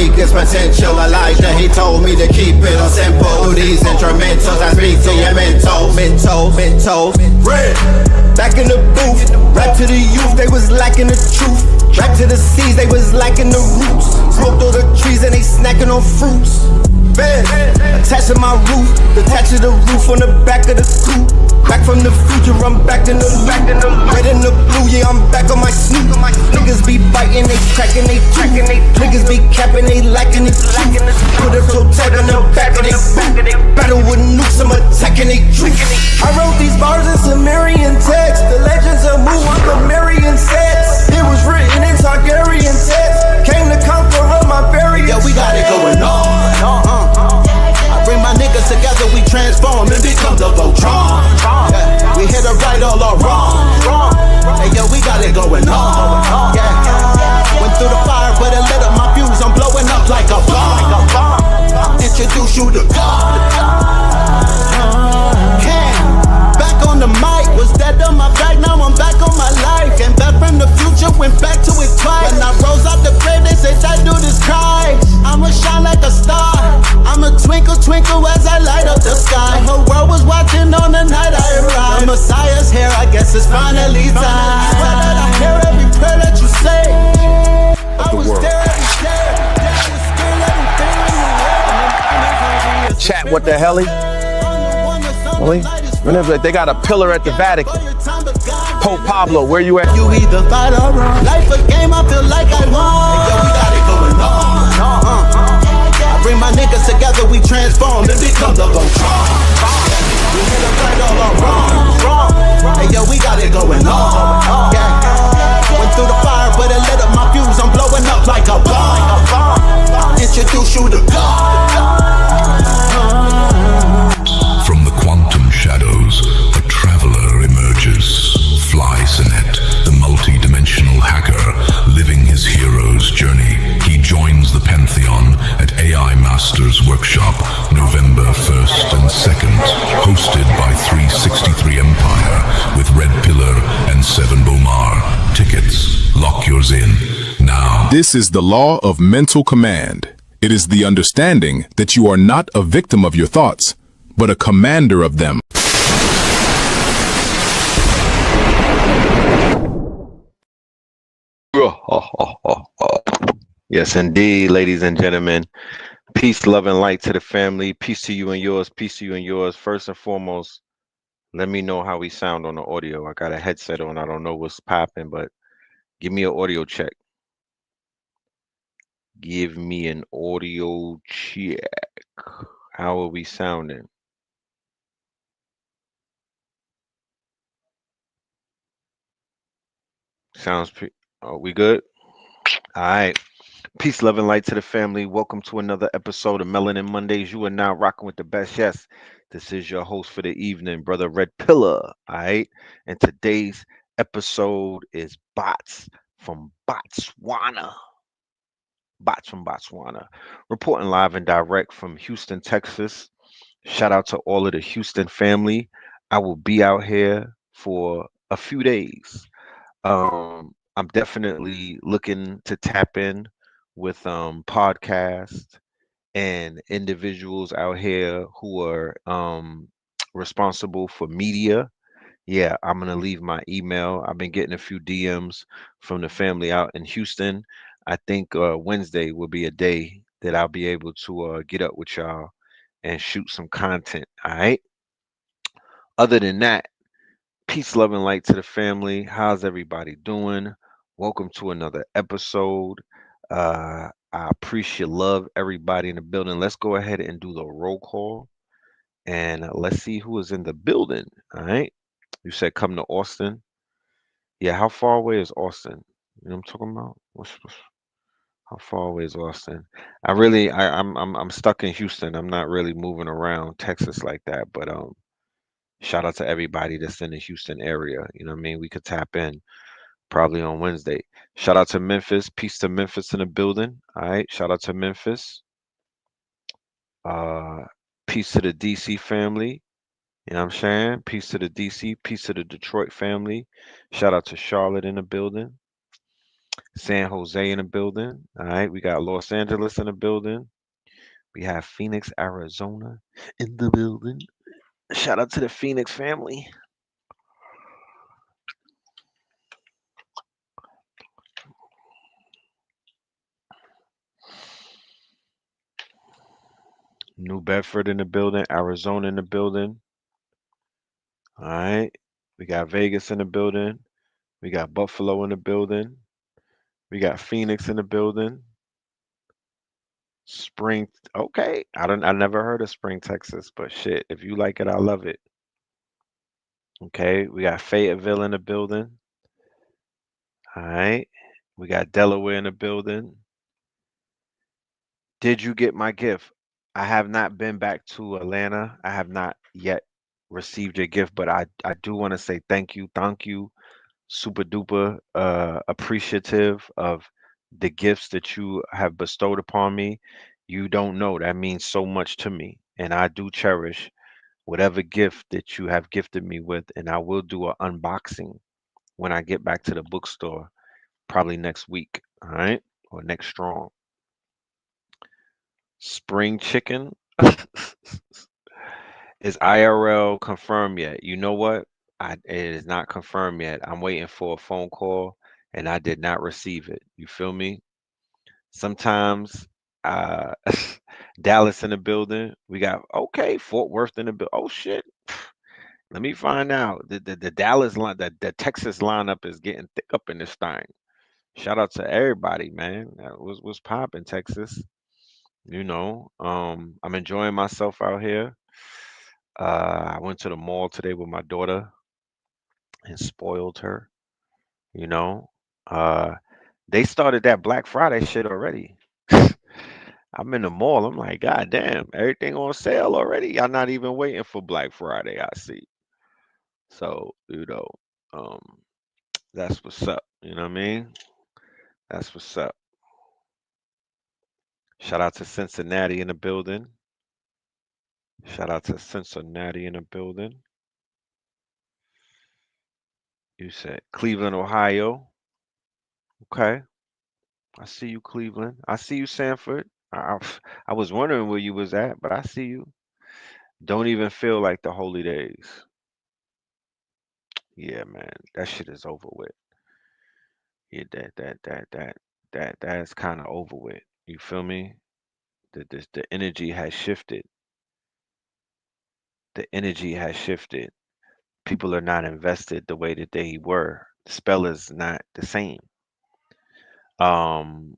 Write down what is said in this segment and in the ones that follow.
peak its potential. Elijah, he told me to keep it on simple. Through these instrumentals, I speak to your mental. Red. Back in the booth, rap to the youth, they was lacking the truth. Rap to the seas, they was lacking the roots. Smoked all the trees and they snacking on fruits. Bed, attached to my roof, detached to the roof on the back of the coupe. Back from the future, I'm back in the red and the blue, yeah, I'm back on my snoop. Niggas be biting, they cracking, they tracking, niggas be capping, they lacking, they tracking. Put a toe tag on the back of they boot. Battle with nukes, I'm attacking, they truth. I wrote these bars in Sumerian text. The legends of Mu, I'm the Marian sets. It was written in Targaryen text. Came to conquer all my variants. Yeah, we got it going on. I bring my niggas together, we transform and become the Voltron. Yeah, we hit it right, all our wrong. Hey, yo, we got it going on. Yeah, went through the fire, but it lit up my fuse. I'm blowing up like a bomb. I'll introduce you to God. Back on the mic, was dead on my back, now I'm back on my life. Came back from the future, went back to it twice. When I rose out the grave, they said that dude is Christ. I'ma shine like a star, I'ma twinkle, twinkle as I light up the sky. The whole world was watching on the night I arrived. The Messiah's here, I guess it's finally time. Swear that I hear every prayer that you say. I was there every day, I was still everything. Chat, what the hell? Whenever they got a pillar at the Vatican. Pope Pablo, where you at? You either fight or run. Life a game, I feel like I won. Hey, yo, we got it going on. I bring my niggas together, we transform and become the Voltron. We hit it right, all our wrong. Hey, yo, we got it going on. Yeah. Went through the fire, but it lit up my fuse. I'm blowing up like a bomb. Introduce you to God. From the quantum shadows, a traveler emerges. Fly Sinet, the multi-dimensional hacker, living his hero's journey. He joins the Pantheon at AI Masters Workshop, November 1st and 2nd, hosted by 363 Empire with Red Pillar and Seven Bomar. Tickets, lock yours in now. This is the law of mental command. It is the understanding that you are not a victim of your thoughts, but a commander of them. Yes, indeed, ladies and gentlemen. Peace, love, and light to the family. Peace to you and yours. Peace to you and yours. First and foremost, let me know how we sound on the audio. I got a headset on. I don't know what's popping, but give me an audio check. Give me an audio check. How are we sounding? Sounds pretty. Are we good? All right. Peace, love, and light to the family. Welcome to another episode of Melanin Mondays. You are now rocking with the best. Yes, this is your host for the evening, Brother Red Pillar. All right. And today's episode is Bots from Botswana. Bots from Botswana. Reporting live and direct from Houston, Texas. Shout out to all of the Houston family. I will be out here for a few days. I'm definitely looking to tap in with podcasts and individuals out here who are responsible for media. Yeah, I'm gonna leave my email. I've been getting a few DMs from the family out in Houston. I think Wednesday will be a day that I'll be able to get up with y'all and shoot some content. All right. Other than that, peace, love, and light to the family. How's everybody doing? Welcome to another episode. I appreciate love everybody in the building. Let's go ahead and do the roll call and let's see who is in the building. All right. You said come to Austin. Yeah, how far away is Austin? You know what I'm talking about? How far away is Austin? I'm stuck in Houston. I'm not really moving around Texas like that, but shout out to everybody that's in the Houston area. You know what I mean? We could tap in probably on Wednesday. Shout out to Memphis. Peace to Memphis in the building. All right. Shout out to Memphis. Peace to the DC family. You know what I'm saying? Peace to the DC. Peace to the Detroit family. Shout out to Charlotte in the building. San Jose in the building. All right. We got Los Angeles in the building. We have Phoenix, Arizona in the building. Shout out to the Phoenix family. New Bedford in the building. Arizona in the building. All right. We got Vegas in the building. We got Buffalo in the building. We got Phoenix in the building. Spring. Okay. I never heard of Spring, Texas, but shit, if you like it, I love it. Okay. We got Fayetteville in the building. All right. We got Delaware in the building. Did you get my gift? I have not been back to Atlanta. I have not yet received your gift, but I do want to say thank you, super duper appreciative of the gifts that you have bestowed upon me. You don't know, that means so much to me, and I do cherish whatever gift that you have gifted me with, and I will do an unboxing when I get back to the bookstore, probably next week, all right? Or next strong. Spring chicken. Is IRL confirmed yet? You know what? It is not confirmed yet. I'm waiting for a phone call and I did not receive it. You feel me? Sometimes uh Dallas in the building. We got okay, Fort Worth in the building. Oh shit. Let me find out. The Dallas line, the Texas lineup is getting thick up in this thing. Shout out to everybody, man. Was popping Texas. I'm enjoying myself out here. I went to the mall today with my daughter and spoiled her, you know. Uh, they started that Black Friday shit already. I'm in the mall. I'm like, God damn, everything on sale already. Y'all not even waiting for Black Friday, I see. So, that's what's up. You know what I mean? That's what's up. Shout out to Cincinnati in the building. Shout out to Cincinnati in the building. You said Cleveland, Ohio. Okay. I see you, Cleveland. I see you, Sanford. I was wondering where you was at, but I see you. Don't even feel like the holy days. Yeah, man, that shit is over with. Yeah, that's kind of over with. You feel me? The energy has shifted. The energy has shifted. People are not invested the way that they were. The spell is not the same. Um,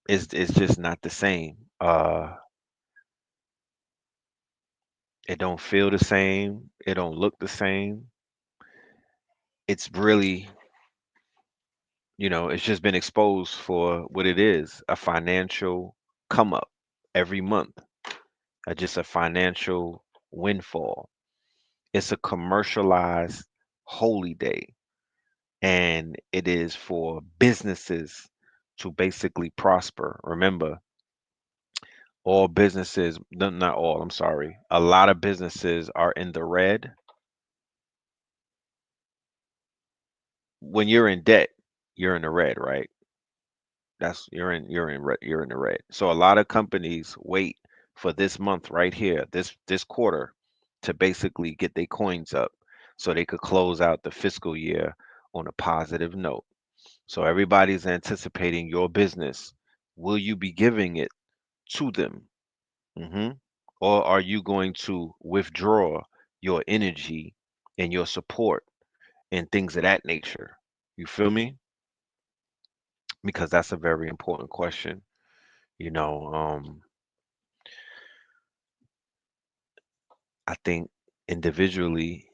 it's just not the same. It don't feel the same. It don't look the same. It's really, it's just been exposed for what it is, a financial come up every month, just a financial windfall. It's a commercialized holy day, and it is for businesses to basically prosper. Remember, all businesses, not all, I'm sorry, a lot of businesses are in the red. When you're in debt, you're in the red, right? That's you're in the red. So a lot of companies wait for this month right here, this quarter, to basically get their coins up so they could close out the fiscal year on a positive note. So everybody's anticipating your business. Will you be giving it to them? hmm Or are you going to withdraw your energy and your support and things of that nature? You feel me? Because that's a very important question. You know, I think individually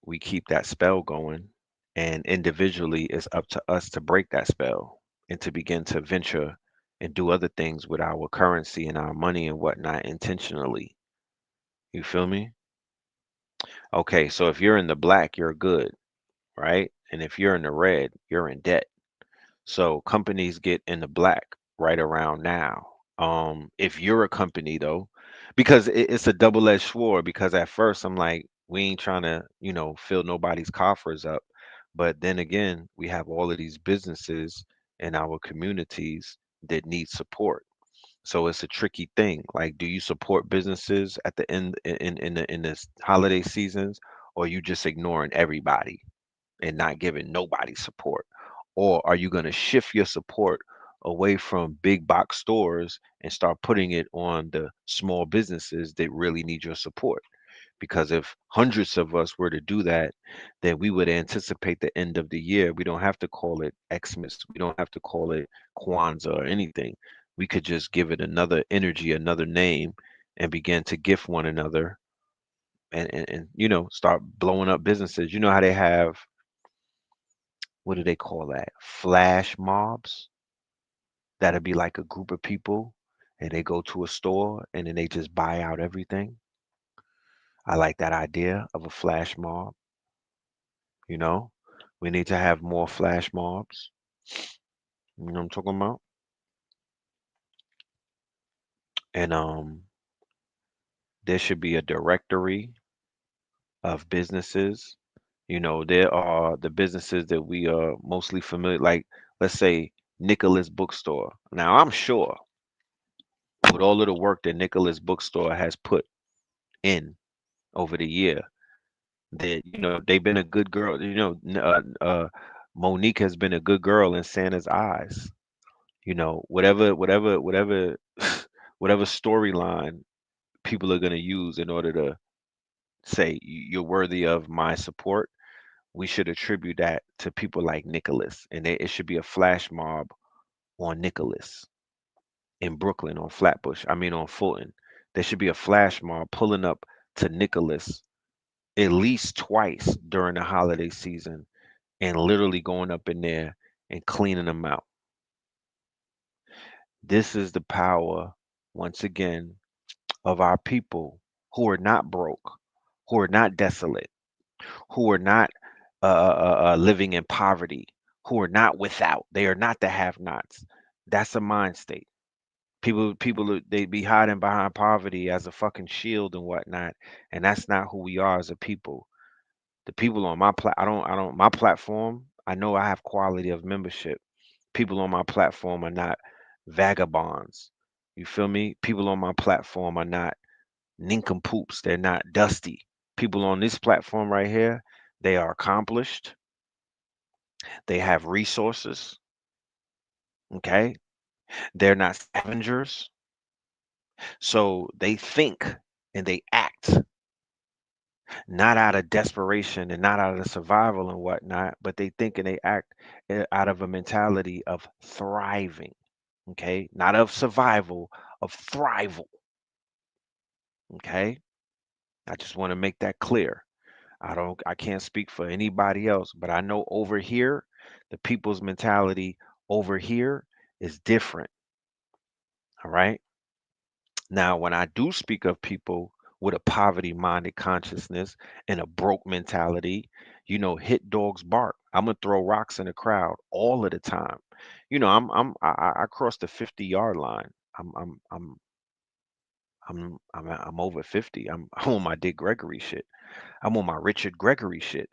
we keep that spell going, and individually it's up to us to break that spell and to begin to venture and do other things with our currency and our money and whatnot intentionally. You feel me? Okay, so if you're in the black, you're good, right? And if you're in the red, you're in debt. So companies get in the black right around now. If you're a company though, because it's a double-edged sword. Because at first I'm like, we ain't trying to, fill nobody's coffers up. But then again, we have all of these businesses in our communities that need support. So it's a tricky thing. Like, do you support businesses at the end in this holiday seasons, or you just ignoring everybody and not giving nobody support? Or are you going to shift your support away from big box stores and start putting it on the small businesses that really need your support? Because if hundreds of us were to do that, then we would anticipate the end of the year. We don't have to call it Xmas. We don't have to call it Kwanzaa or anything. We could just give it another energy, another name, and begin to gift one another and start blowing up businesses. You know how they have, what do they call that? Flash mobs. That'd be like a group of people and they go to a store and then they just buy out everything. I like that idea of a flash mob. You know, we need to have more flash mobs. You know what I'm talking about? And there should be a directory of businesses. There are the businesses that we are mostly familiar, like let's say Nicholas Bookstore. Now I'm sure with all of the work that Nicholas Bookstore has put in over the year, that they've been a good girl. Monique has been a good girl in Santa's eyes. Whatever whatever storyline people are going to use in order to say you're worthy of my support, we should attribute that to people like Nicholas, and it should be a flash mob on Nicholas in Brooklyn, on Flatbush, I mean on Fulton. There should be a flash mob pulling up to Nicholas at least twice during the holiday season and literally going up in there and cleaning them out. This is the power, once again, of our people who are not broke, who are not desolate, who are not living in poverty, who are not without. They are not the have-nots. That's a mind state. People, they be hiding behind poverty as a fucking shield and whatnot, and that's not who we are as a people. The people on my my platform. I know I have quality of membership. People on my platform are not vagabonds. You feel me? People on my platform are not nincompoops. They're not dusty. People on this platform right here, they are accomplished. They have resources. Okay. They're not scavengers. So they think and they act not out of desperation and not out of survival and whatnot, but they think and they act out of a mentality of thriving. Okay. Not of survival, of thrival. Okay. I just want to make that clear. I can't speak for anybody else, but I know over here, the people's mentality over here is different. All right. Now, when I do speak of people with a poverty minded consciousness and a broke mentality, hit dogs bark. I'm gonna throw rocks in the crowd all of the time. I crossed the 50-yard line. I'm I'm I'm I'm over 50. I'm on my Dick Gregory shit. I'm on my Richard Gregory shit.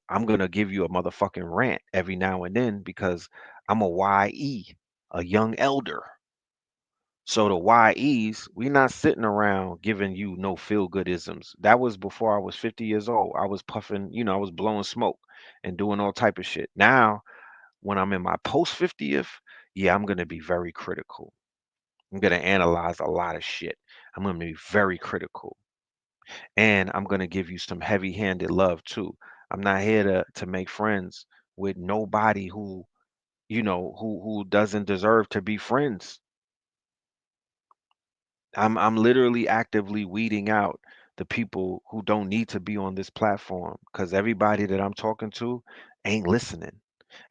I'm gonna give you a motherfucking rant every now and then because I'm a YE, a young elder. So the YEs, we not sitting around giving you no feel good isms. That was before I was 50 years old. I was puffing, I was blowing smoke and doing all type of shit. Now, when I'm in my post 50th, yeah, I'm gonna be very critical. I'm gonna analyze a lot of shit. I'm gonna be very critical. And I'm gonna give you some heavy-handed love too. I'm not here to make friends with nobody who doesn't deserve to be friends. I'm literally actively weeding out the people who don't need to be on this platform because everybody that I'm talking to ain't listening.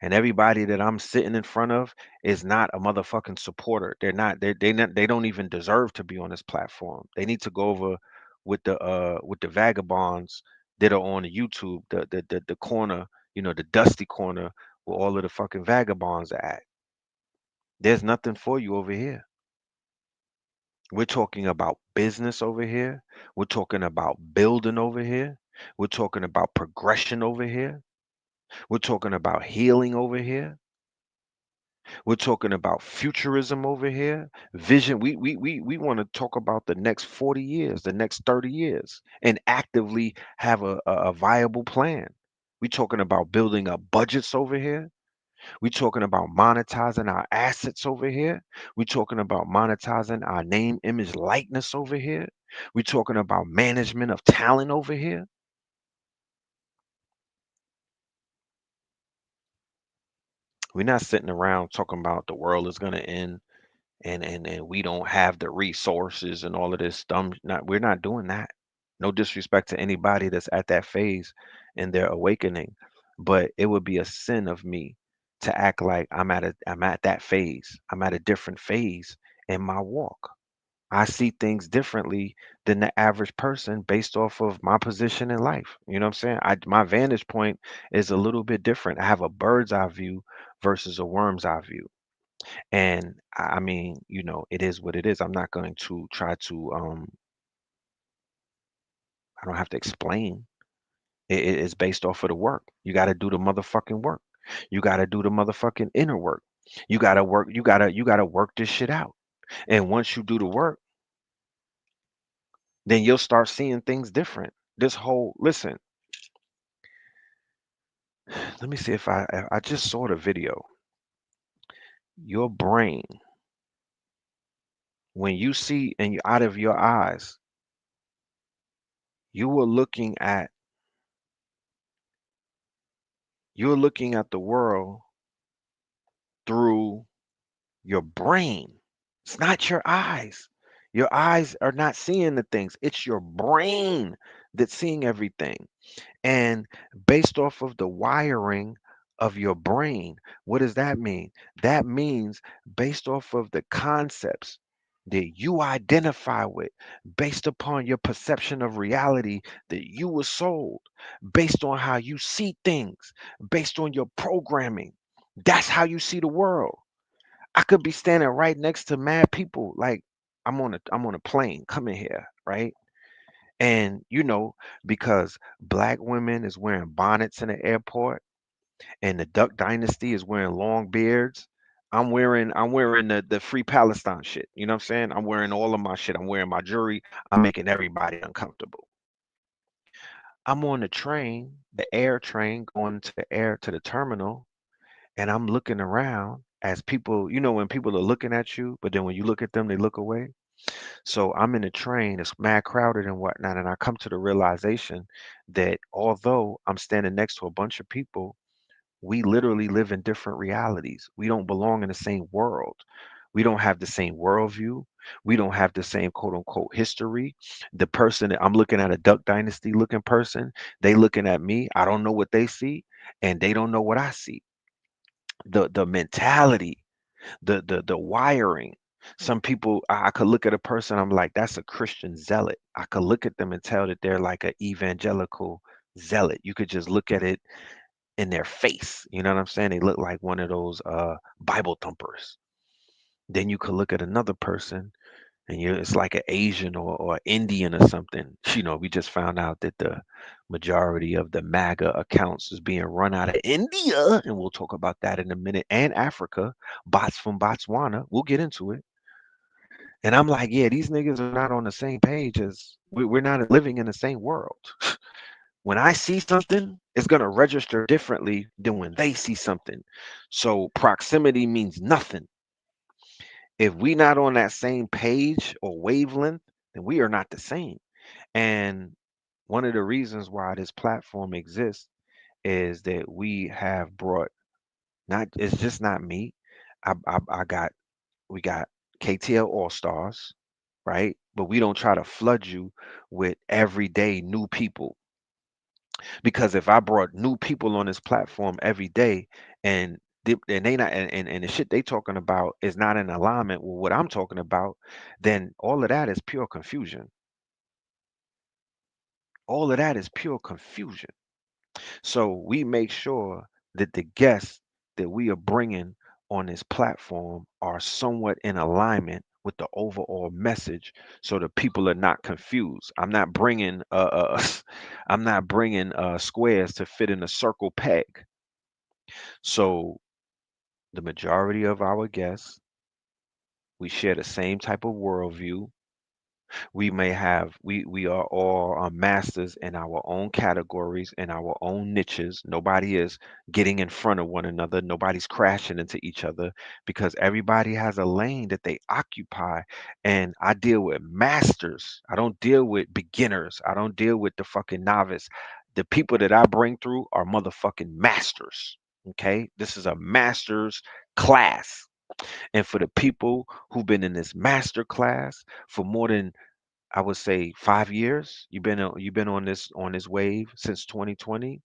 And everybody that I'm sitting in front of is not a motherfucking supporter. They're not they don't even deserve to be on this platform. They need to go over with the vagabonds that are on the YouTube, the corner, the dusty corner where all of the fucking vagabonds are at. There's nothing for you over here. We're talking about business over here. We're talking about building over here. We're talking about progression over here. We're talking about healing over here. We're talking about futurism over here, vision. We want to talk about the next 40 years, the next 30 years, and actively have a viable plan. We're talking about building up budgets over here. We're talking about monetizing our assets over here. We're talking about monetizing our name, image, likeness over here. We're talking about management of talent over here. We're not sitting around talking about the world is going to end and we don't have the resources and all of this dumb. Not we're not doing that. No disrespect to anybody that's at that phase in their awakening, but it would be a sin of me to act like I'm at that phase. I'm at a different phase in my walk. I see things differently than the average person based off of my position in life. You know what I'm saying? My vantage point is a little bit different. I have a bird's eye view versus a worm's eye view. And I mean, it is what it is. I'm not going to try to I don't have to explain. It's based off of the work. You got to do the motherfucking work. You got to do the motherfucking inner work. You got to work, you got to work this shit out. And once you do the work, then you'll start seeing things different. Listen, let me see if I just saw the video. Your brain, when you see and you out of your eyes, you were looking at you're looking at the world through your brain. It's not your eyes. Your eyes are not seeing the things. It's your brain that's seeing everything. And based off of the wiring of your brain, what does that mean? That means based off of the concepts that you identify with, based upon your perception of reality that you were sold, based on how you see things, based on your programming. That's how you see the world. I could be standing right next to mad people. Like I'm on a plane coming here, right? And because black women is wearing bonnets in the airport and the Duck Dynasty is wearing long beards, I'm wearing the Free Palestine shit. You know what I'm saying? I'm wearing all of my shit. I'm wearing my jewelry. I'm making everybody uncomfortable. I'm on the train, the air train going to the terminal, and I'm looking around as people, when people are looking at you, but then when you look at them, they look away. So I'm in a train, it's mad crowded and whatnot, and I come to the realization that although I'm standing next to a bunch of people, we literally live in different realities. We don't belong in the same world. We don't have the same worldview. We don't have the same quote unquote history. The person that I'm looking at, a Duck Dynasty looking person, they looking at me. I don't know what they see, and they don't know what I see. The mentality, the wiring. Some people, I could look at a person, I'm like, that's a Christian zealot. I could look at them and tell that they're like an evangelical zealot. You could just look at it in their face. You know what I'm saying? They look like one of those Bible thumpers. Then you could look at another person and it's like an Asian or Indian or something. We just found out that the majority of the MAGA accounts is being run out of India, and we'll talk about that in a minute, and Africa, bots from Botswana. We'll get into it. And I'm like, yeah, these niggas are not on the same page as we're not living in the same world. When I see something, it's going to register differently than when they see something. So proximity means nothing. If we not on that same page or wavelength, then we are not the same. And one of the reasons why this platform exists is that we have brought not it's just not me. I got we got KTL All Stars, right? But we don't try to flood you with everyday new people. Because if I brought new people on this platform every day and they not and the shit they talking about is not in alignment with what I'm talking about, then all of that is pure confusion. All of that is pure confusion. So we make sure that the guests that we are bringing on this platform are somewhat in alignment with the overall message, so the people are not confused. I'm not bringing I'm not bringing squares to fit in a circle peg. So the majority of our guests, we share the same type of worldview. We are all masters in our own categories, in our own niches. Nobody is getting in front of one another. Nobody's crashing into each other because everybody has a lane that they occupy. And I deal with masters. I don't deal with beginners. I don't deal with the fucking novice. The people that I bring through are motherfucking masters. Okay, this is a master's class. And for the people who've been in this master class for more than, I would say, 5 years. You've been on this wave since 2020.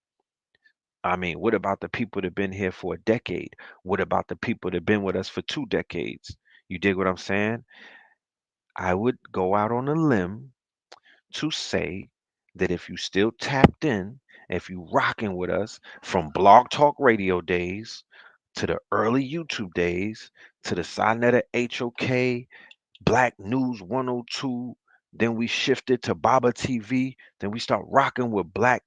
I mean, what about the people that been here for a decade? What about the people that been with us for 2 decades? You dig what I'm saying? I would go out on a limb to say that if you still tapped in, if you rocking with us from Blog Talk Radio days to the early YouTube days to the Sonetta HOK Black News 102. Then we shifted to Baba TV. Then we start rocking with Black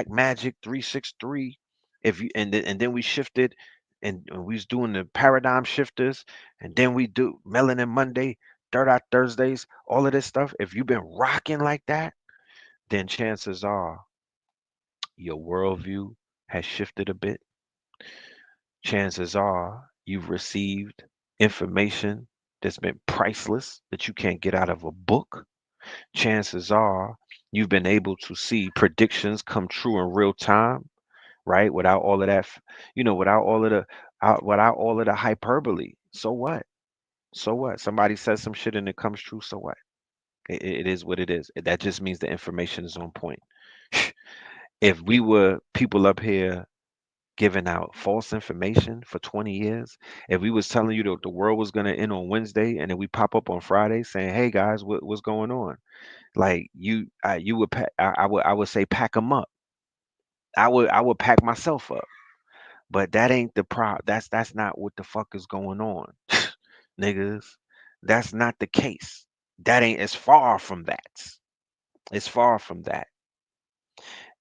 Magic 363. If you and then we shifted and we was doing the paradigm shifters, and then we do Melanin Monday, Third Eye Thursdays, all of this stuff. If you've been rocking like that, then chances are your worldview has shifted a bit. Chances are you've received information that's been priceless that you can't get out of a book. Chances are you've been able to see predictions come true in real time, right? Without all of that, without all of the hyperbole. So what? So what? Somebody says some shit and it comes true. So what? It is what it is. That just means the information is on point. If we were people up here giving out false information for 20 years, if we was telling you that the world was going to end on Wednesday and then we pop up on Friday saying, "Hey guys, what's going on?" Like you would I would say pack them up. I would pack myself up. But that ain't the that's not what the fuck is going on. Niggas. That's not the case. That ain't, it's far from that. It's far from that.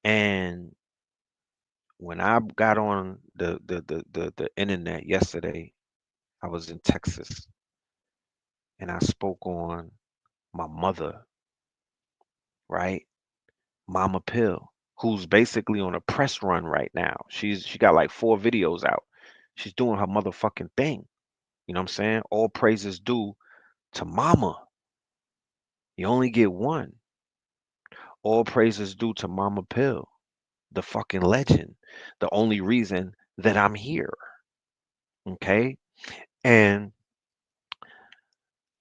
And when I got on the internet yesterday, I was in Texas and I spoke on my mother, right? Mama Pill, who's basically on a press run right now. She got like 4 videos out. She's doing her motherfucking thing. You know what I'm saying? All praises due to Mama. You only get one. All praises due to Mama Pill, the fucking legend. The only reason that I'm here. Okay? And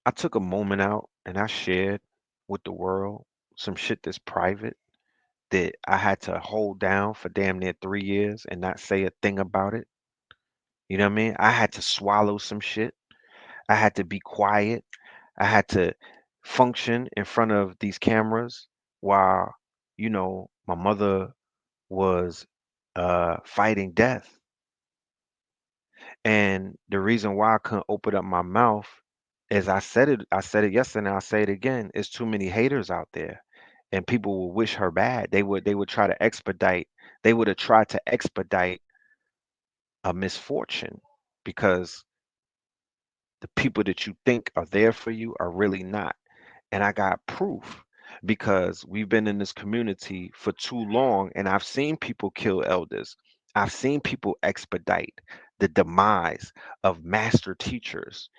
I took a moment out and I shared with the world some shit that's private that I had to hold down for damn near 3 years and not say a thing about it. You know what I mean? I had to swallow some shit. I had to be quiet. I had to function in front of these cameras while, my mother was fighting death. And the reason why I couldn't open up my mouth is I said it yesterday, and I'll say it again. It's too many haters out there. And people will wish her bad. They would try to expedite, they would have tried to expedite a misfortune because the people that you think are there for you are really not. And I got proof because we've been in this community for too long and I've seen people kill elders. I've seen people expedite the demise of master teachers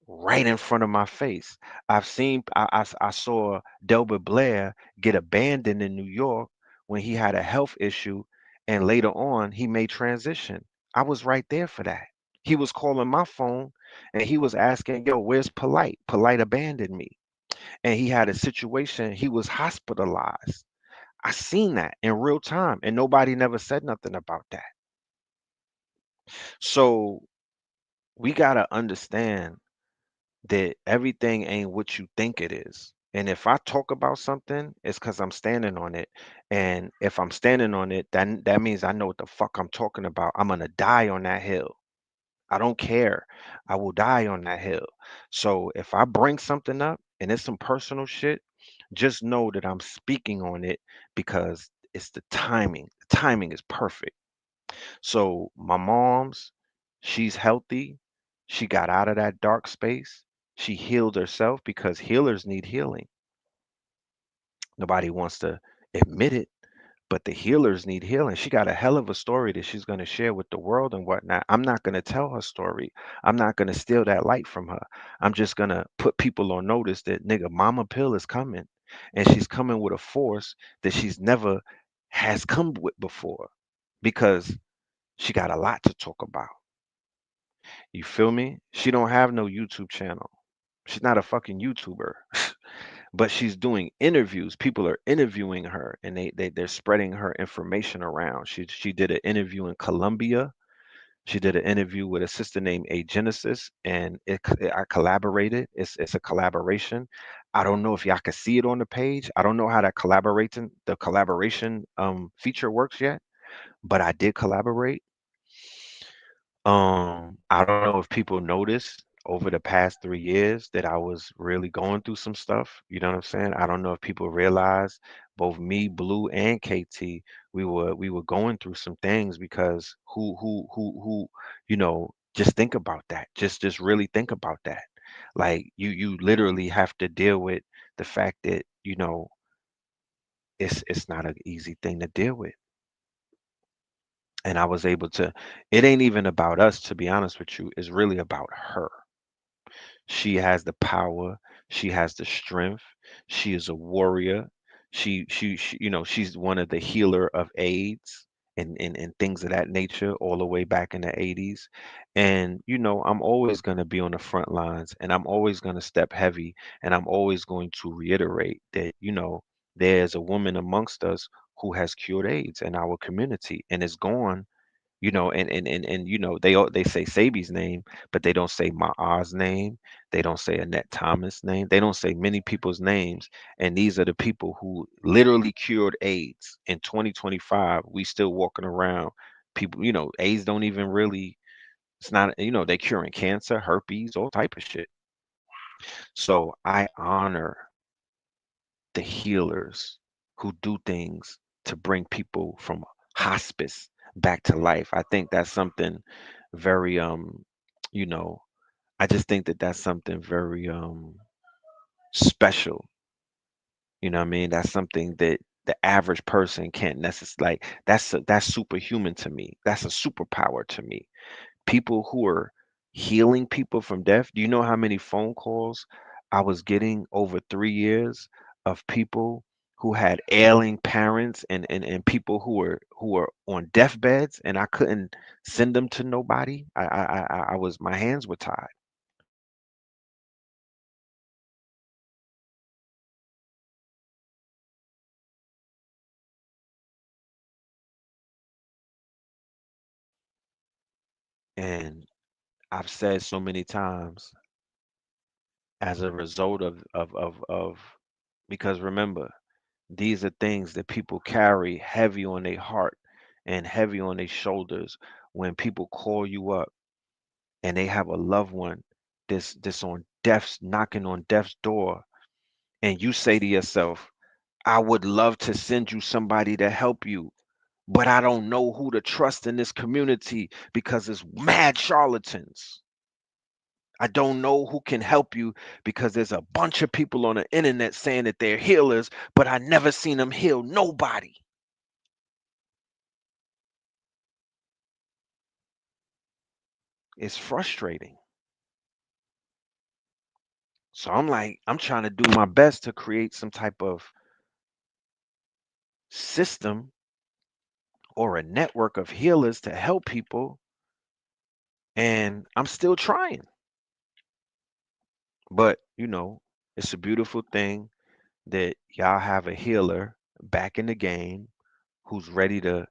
right in front of my face. I saw Delbert Blair get abandoned in New York when he had a health issue and later on he made transition. I was right there for that. He was calling my phone and he was asking, "Yo, where's Polite? Polite abandoned me." And he had a situation, he was hospitalized. I seen that in real time and nobody never said nothing about that. So we got to understand that everything ain't what you think it is. And if I talk about something, it's because I'm standing on it. And if I'm standing on it, then that means I know what the fuck I'm talking about. I'm gonna die on that hill. I don't care. I will die on that hill. So if I bring something up and it's some personal shit, just know that I'm speaking on it because it's the timing. The timing is perfect. So my mom's, She's healthy. She got out of that dark space. She healed herself because healers need healing. Nobody wants to admit it, but the healers need healing. She got a hell of a story that she's going to share with the world and whatnot. I'm not going to tell her story. I'm not going to steal that light from her. I'm just going to put people on notice that nigga, Mama Pill is coming, and she's coming with a force that she's never has come with before because she got a lot to talk about. You feel me? She don't have no YouTube channel. She's not a fucking YouTuber. But she's doing interviews. People are interviewing her, and they're spreading her information around. She did an interview in Colombia. She did an interview with a sister named A Genesis, and I collaborated. It's a collaboration. I don't know if y'all can see it on the page. I don't know how that collaboration feature works yet, but I did collaborate. I don't know if people noticed over the past 3 years that I was really going through some stuff. You know what I'm saying? I don't know if people realize both me, Blue, and KT, we were going through some things because just think about that. Just really think about that. Like you literally have to deal with the fact that, it's not an easy thing to deal with. And I was able to, it ain't even about us, to be honest with you. It's really about her. She has the power, she has the strength, she is a warrior. She's one of the healer of AIDS and things of that nature all the way back in the 80s. And I'm always going to be on the front lines, and I'm always going to step heavy, and I'm always going to reiterate that, there's a woman amongst us who has cured AIDS in our community, and is gone, and they say Sabi's name, but they don't say Ma'a's name. They don't say Annette Thomas' name. They don't say many people's names. And these are the people who literally cured AIDS. In 2025, we still walking around. People, AIDS don't even really, it's not, they curing cancer, herpes, all type of shit. So I honor the healers who do things to bring people from hospice back to life. I think that's something very you know, I just think that that's something very special. You know what I mean? That's something that the average person can't necessarily, like, that's superhuman to me. That's a superpower to me. People who are healing people from death. Do you know how many phone calls I was getting over 3 years of people who had ailing parents, and people who were on deathbeds, and I couldn't send them to nobody. I was, my hands were tied. And I've said so many times, as a result of because remember, these are things that people carry heavy on their heart and heavy on their shoulders. When people call you up and they have a loved one that's on death's knocking on death's door, and you say to yourself, I would love to send you somebody to help you, but I don't know who to trust in this community because it's mad charlatans. I don't know who can help you because there's a bunch of people on the internet saying that they're healers, but I never seen them heal nobody. It's frustrating. So I'm like, I'm trying to do my best to create some type of system or a network of healers to help people. And I'm still trying. But, it's a beautiful thing that y'all have a healer back in the game who's ready to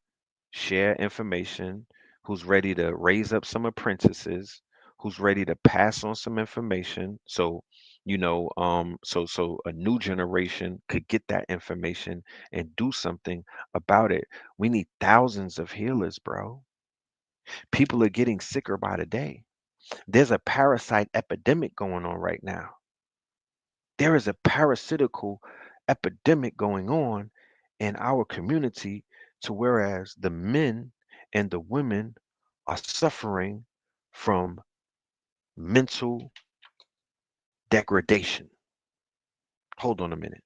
share information, who's ready to raise up some apprentices, who's ready to pass on some information. So, so a new generation could get that information and do something about it. We need thousands of healers, bro. People are getting sicker by the day. There's a parasite epidemic going on right now. There is a parasitical epidemic going on in our community, to whereas the men and the women are suffering from mental degradation. Hold on a minute.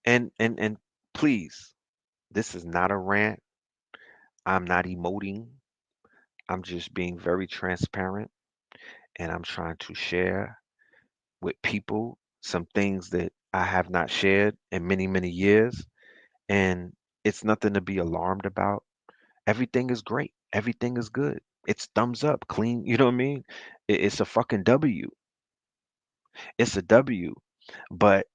And please, this is not a rant. I'm not emoting. I'm just being very transparent, and I'm trying to share with people some things that I have not shared in many, many years. And it's nothing to be alarmed about. Everything is great. Everything is good. It's thumbs up, clean. You know what I mean? It's a fucking W. It's a W. But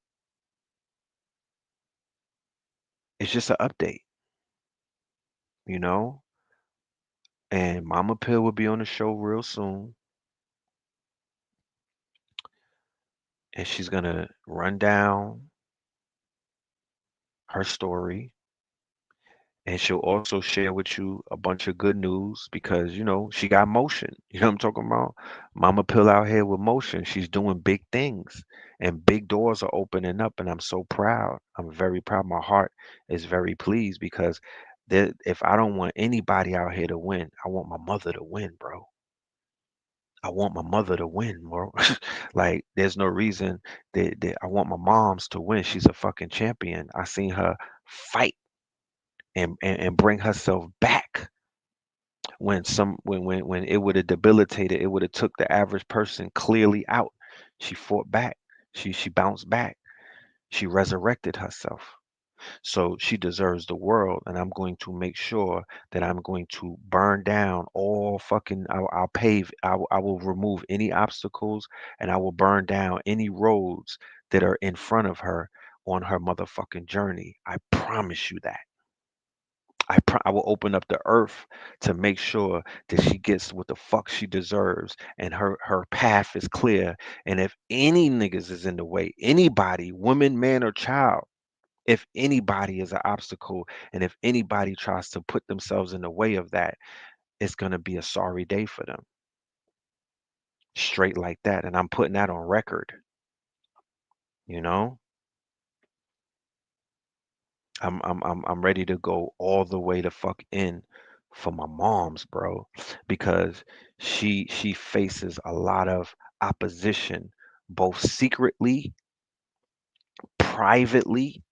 it's just an update, you know? And Mama Pill will be on the show real soon. And she's going to run down her story. And she'll also share with you a bunch of good news because, she got motion. You know what I'm talking about? Mama Pill out here with motion. She's doing big things and big doors are opening up. And I'm so proud. I'm very proud. My heart is very pleased because if I don't want anybody out here to win, I want my mother to win, bro. I want my mother to win, bro. Like, there's no reason that I want my mom's to win. She's a fucking champion. I seen her fight and bring herself back when it would have debilitated, it would have took the average person clearly out. She fought back. She bounced back. She resurrected herself. So she deserves the world, and I'm going to make sure that I'm going to burn down all fucking. I'll pave. I will remove any obstacles, and I will burn down any roads that are in front of her on her motherfucking journey. I promise you that. I will open up the earth to make sure that she gets what the fuck she deserves and her path is clear. And if any niggas is in the way, anybody, woman, man, or child, if anybody is an obstacle and if anybody tries to put themselves in the way of that, it's gonna be a sorry day for them. Straight like that. And I'm putting that on record, you know? I'm ready to go all the way to fuck in for my mom's, bro, because she faces a lot of opposition, both secretly, privately,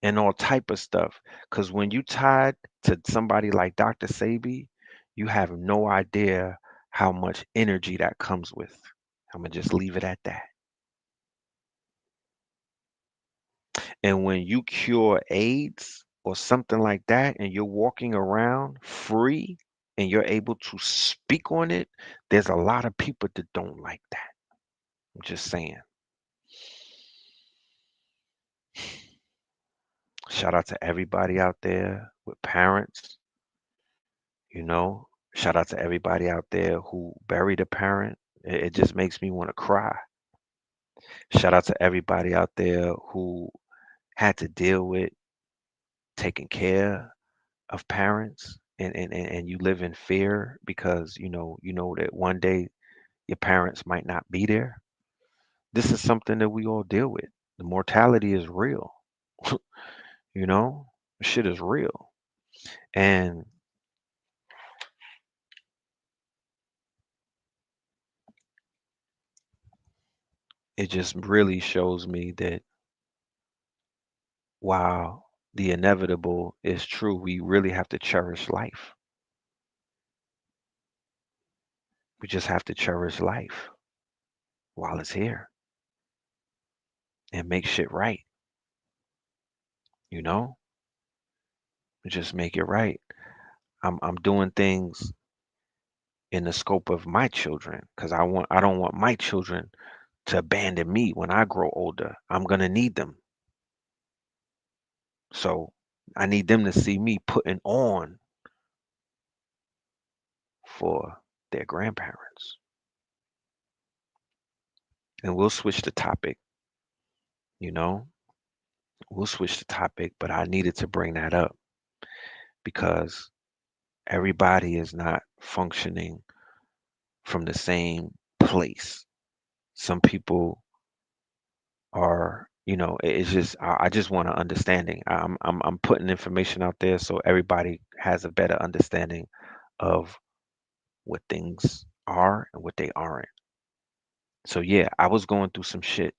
and all type of stuff. Because when you tied to somebody like Dr. Sabi, you have no idea how much energy that comes with. I'm gonna just leave it at that. And when you cure AIDS or something like that, and you're walking around free and you're able to speak on it, there's a lot of people that don't like that. I'm just saying. Shout out to everybody out there with parents, you know. Shout out to everybody out there who buried a parent. It just makes me want to cry. Shout out to everybody out there who had to deal with taking care of parents and you live in fear because you know that one day your parents might not be there. This is something that we all deal with. The mortality is real. you know Shit is real. And it just really shows me that while the inevitable is true, we really have to cherish life. We just have to cherish life while it's here and make shit right, you know just make it right. I'm doing things in the scope of my children because I don't want my children to abandon me when I grow older. I'm gonna need them. So I need them to see me putting on for their grandparents. And we'll switch the topic, you know, we'll switch the topic, but I needed to bring that up because everybody is not functioning from the same place. Some people are, it's just I just want an understanding. I'm putting information out there so everybody has a better understanding of what things are and what they aren't. So yeah, I was going through some shit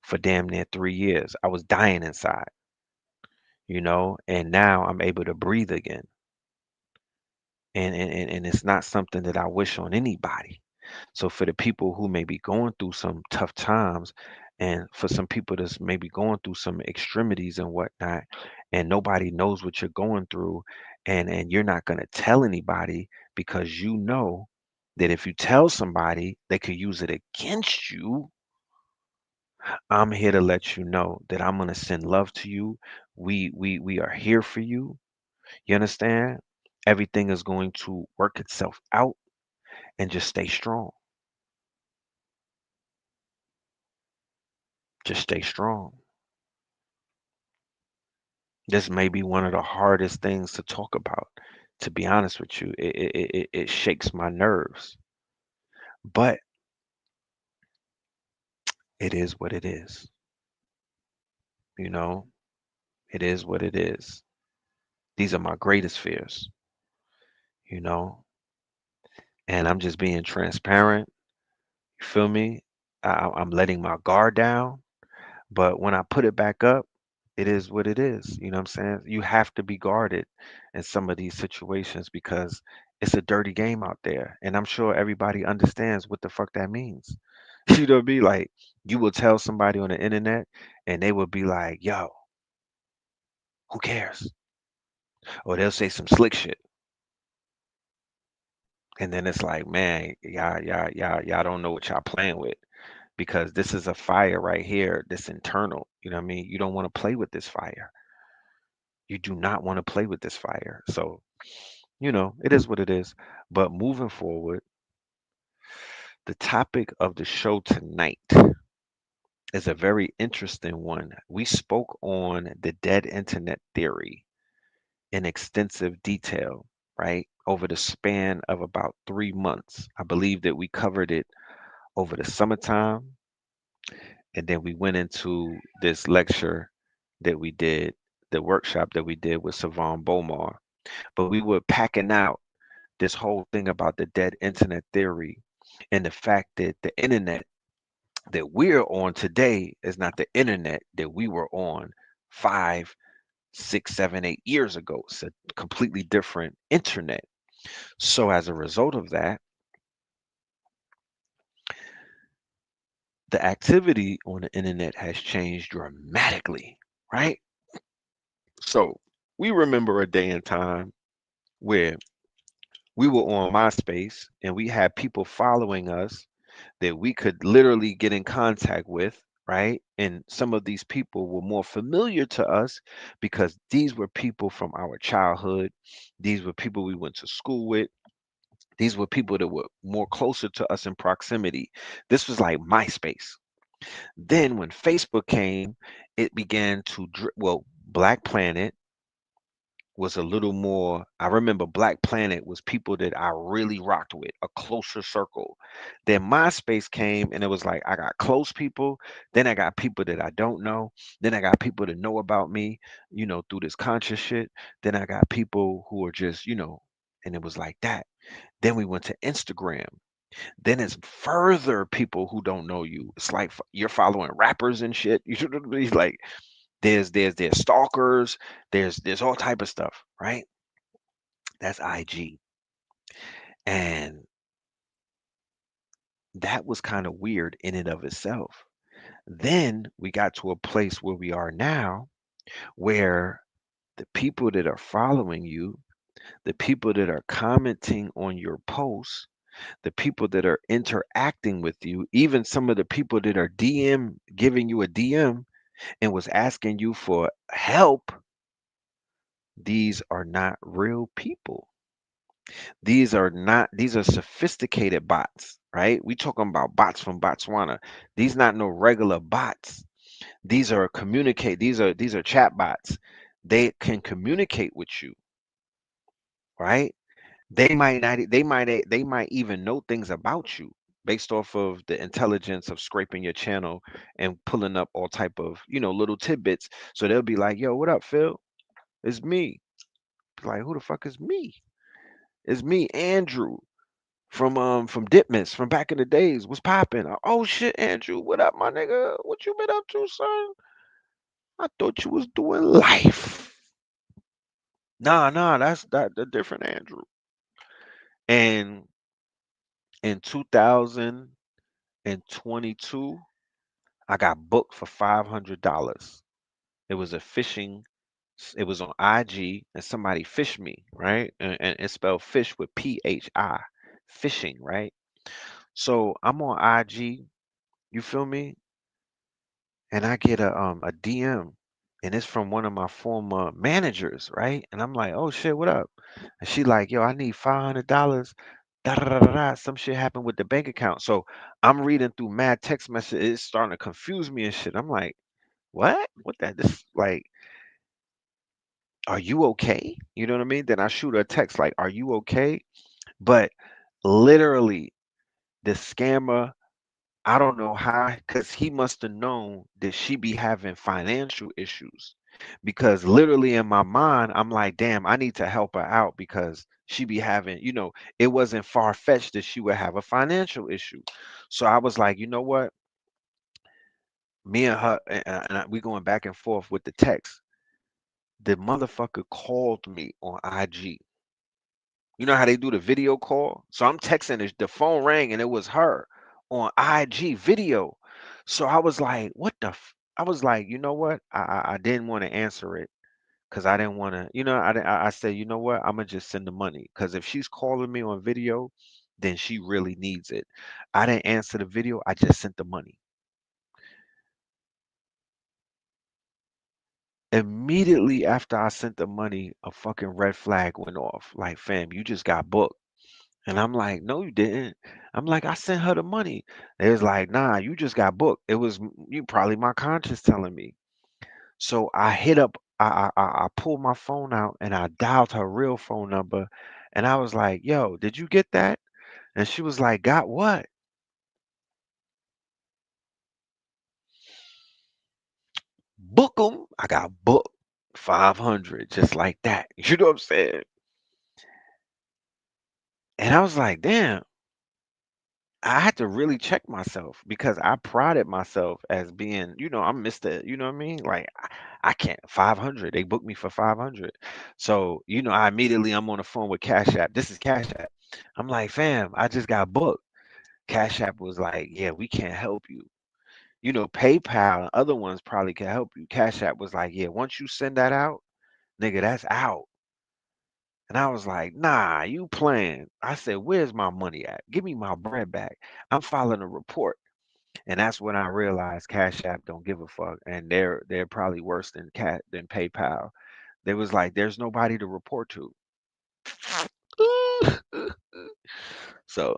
for damn near 3 years. I was dying inside, and now I'm able to breathe again. And it's not something that I wish on anybody. So for the people who may be going through some tough times, and for some people that's maybe going through some extremities and whatnot, and nobody knows what you're going through, and you're not gonna tell anybody because you know that if you tell somebody, they could use it against you. I'm here to let you know that I'm gonna send love to you. We are here for you. You understand? Everything is going to work itself out and just stay strong. Just stay strong. This may be one of the hardest things to talk about. To be honest with you, it shakes my nerves, but it is what it is. You know, it is what it is. These are my greatest fears, you know, and I'm just being transparent. You feel me? I'm letting my guard down. But when I put it back up, it is what it is. You know what I'm saying? You have to be guarded in some of these situations because it's a dirty game out there. And I'm sure everybody understands what the fuck that means. You know what I mean? Like, you will tell somebody on the internet and they will be like, yo, who cares? Or they'll say some slick shit. And then it's like, man, y'all don't know what y'all playing with because this is a fire right here, this internal. You know what I mean? You don't want to play with this fire. You do not want to play with this fire. So, it is what it is. But moving forward, the topic of the show tonight is a very interesting one. We spoke on the dead internet theory in extensive detail, right? Over the span of about 3 months. I believe that we covered it over the summertime, and then we went into this lecture that we did, the workshop that we did with Savon Bomar. But we were packing out this whole thing about the dead internet theory and the fact that the internet that we're on today is not the internet that we were on 5, 6, 7, 8 years ago. It's a completely different internet. So as a result of that, the activity on the internet has changed dramatically, right? So we remember a day and time where we were on MySpace and we had people following us that we could literally get in contact with, right? And some of these people were more familiar to us because these were people from our childhood. These were people we went to school with. These were people that were more closer to us in proximity. This was like MySpace. Then when Facebook came, it began to, well, Black Planet was a little more. I remember Black Planet was people that I really rocked with, a closer circle. Then MySpace came and it was like I got close people, then I got people that I don't know, then I got people that know about me, through this conscious shit. Then I got people who are just, and it was like that. Then we went to Instagram. Then it's further people who don't know you. It's like you're following rappers and shit. You should be like there's stalkers, there's all type of stuff, right? That's IG. And that was kind of weird in and of itself. Then we got to a place where we are now, where the people that are following you, the people that are commenting on your posts, the people that are interacting with you, even some of the people that are giving you a DM and was asking you for help, these are not real people. These are sophisticated bots. right? We talking about bots from Botswana. These not no regular bots. These are communicate. These are chat bots. They can communicate with you, right? They might even know things about you based off of the intelligence of scraping your channel and pulling up all type of, little tidbits. So they'll be like, "Yo, what up, Phil? It's me." Like, who the fuck is me? It's me, Andrew, from Ditmas, from back in the days. What's popping? Oh shit, Andrew, what up, my nigga? What you been up to, son? I thought you was doing life. Nah, that's that the different Andrew. And in 2022, I got booked for $500. It was a phishing. It was on IG, and somebody fished me, right? And it's spelled fish with PHI, phishing, right? So I'm on IG, you feel me? And I get a DM, and it's from one of my former managers, right? And I'm like, oh shit, what up? And she like, yo, I need $500. Da da da da da. Some shit happened with the bank account. So I'm reading through mad text messages. It's starting to confuse me and shit. I'm like, what? What that? This like, are you okay? You know what I mean? Then I shoot her a text like, are you okay? But literally, the scammer, I don't know how, because he must have known that she be having financial issues. Because literally in my mind, I'm like, damn, I need to help her out because she be having, it wasn't far fetched that she would have a financial issue. So I was like, you know what? Me and her, we going back and forth with the text. The motherfucker called me on IG. You know how they do the video call? So I'm texting, the phone rang and it was her on IG video. So I was like, what the I was like, you know what? I didn't want to answer it because I didn't want to, I said, you know what? I'm gonna just send the money. Because if she's calling me on video, then she really needs it. I didn't answer the video, I just sent the money. Immediately after I sent the money, a fucking red flag went off. Like, fam, you just got booked. And I'm like, no, you didn't. I'm like, I sent her the money. They was like, nah, you just got booked. It was you probably my conscience telling me. So I hit up, I pulled my phone out and I dialed her real phone number. And I was like, yo, did you get that? And she was like, got what? Book 'em. I got booked 500 just like that. You know what I'm saying? And I was like, damn. I had to really check myself because I prided myself as being, I'm Mr. You know what I mean? Like I can't 500. They booked me for 500. So, I'm on the phone with Cash App. This is Cash App. I'm like, fam, I just got booked. Cash App was like, yeah, we can't help you. PayPal and other ones probably can help you. Cash App was like, yeah, once you send that out, nigga, that's out. And I was like, nah, you playing. I said, where's my money at? Give me my bread back. I'm filing a report. And that's when I realized Cash App don't give a fuck, and they're probably worse than PayPal. They was like, there's nobody to report to. So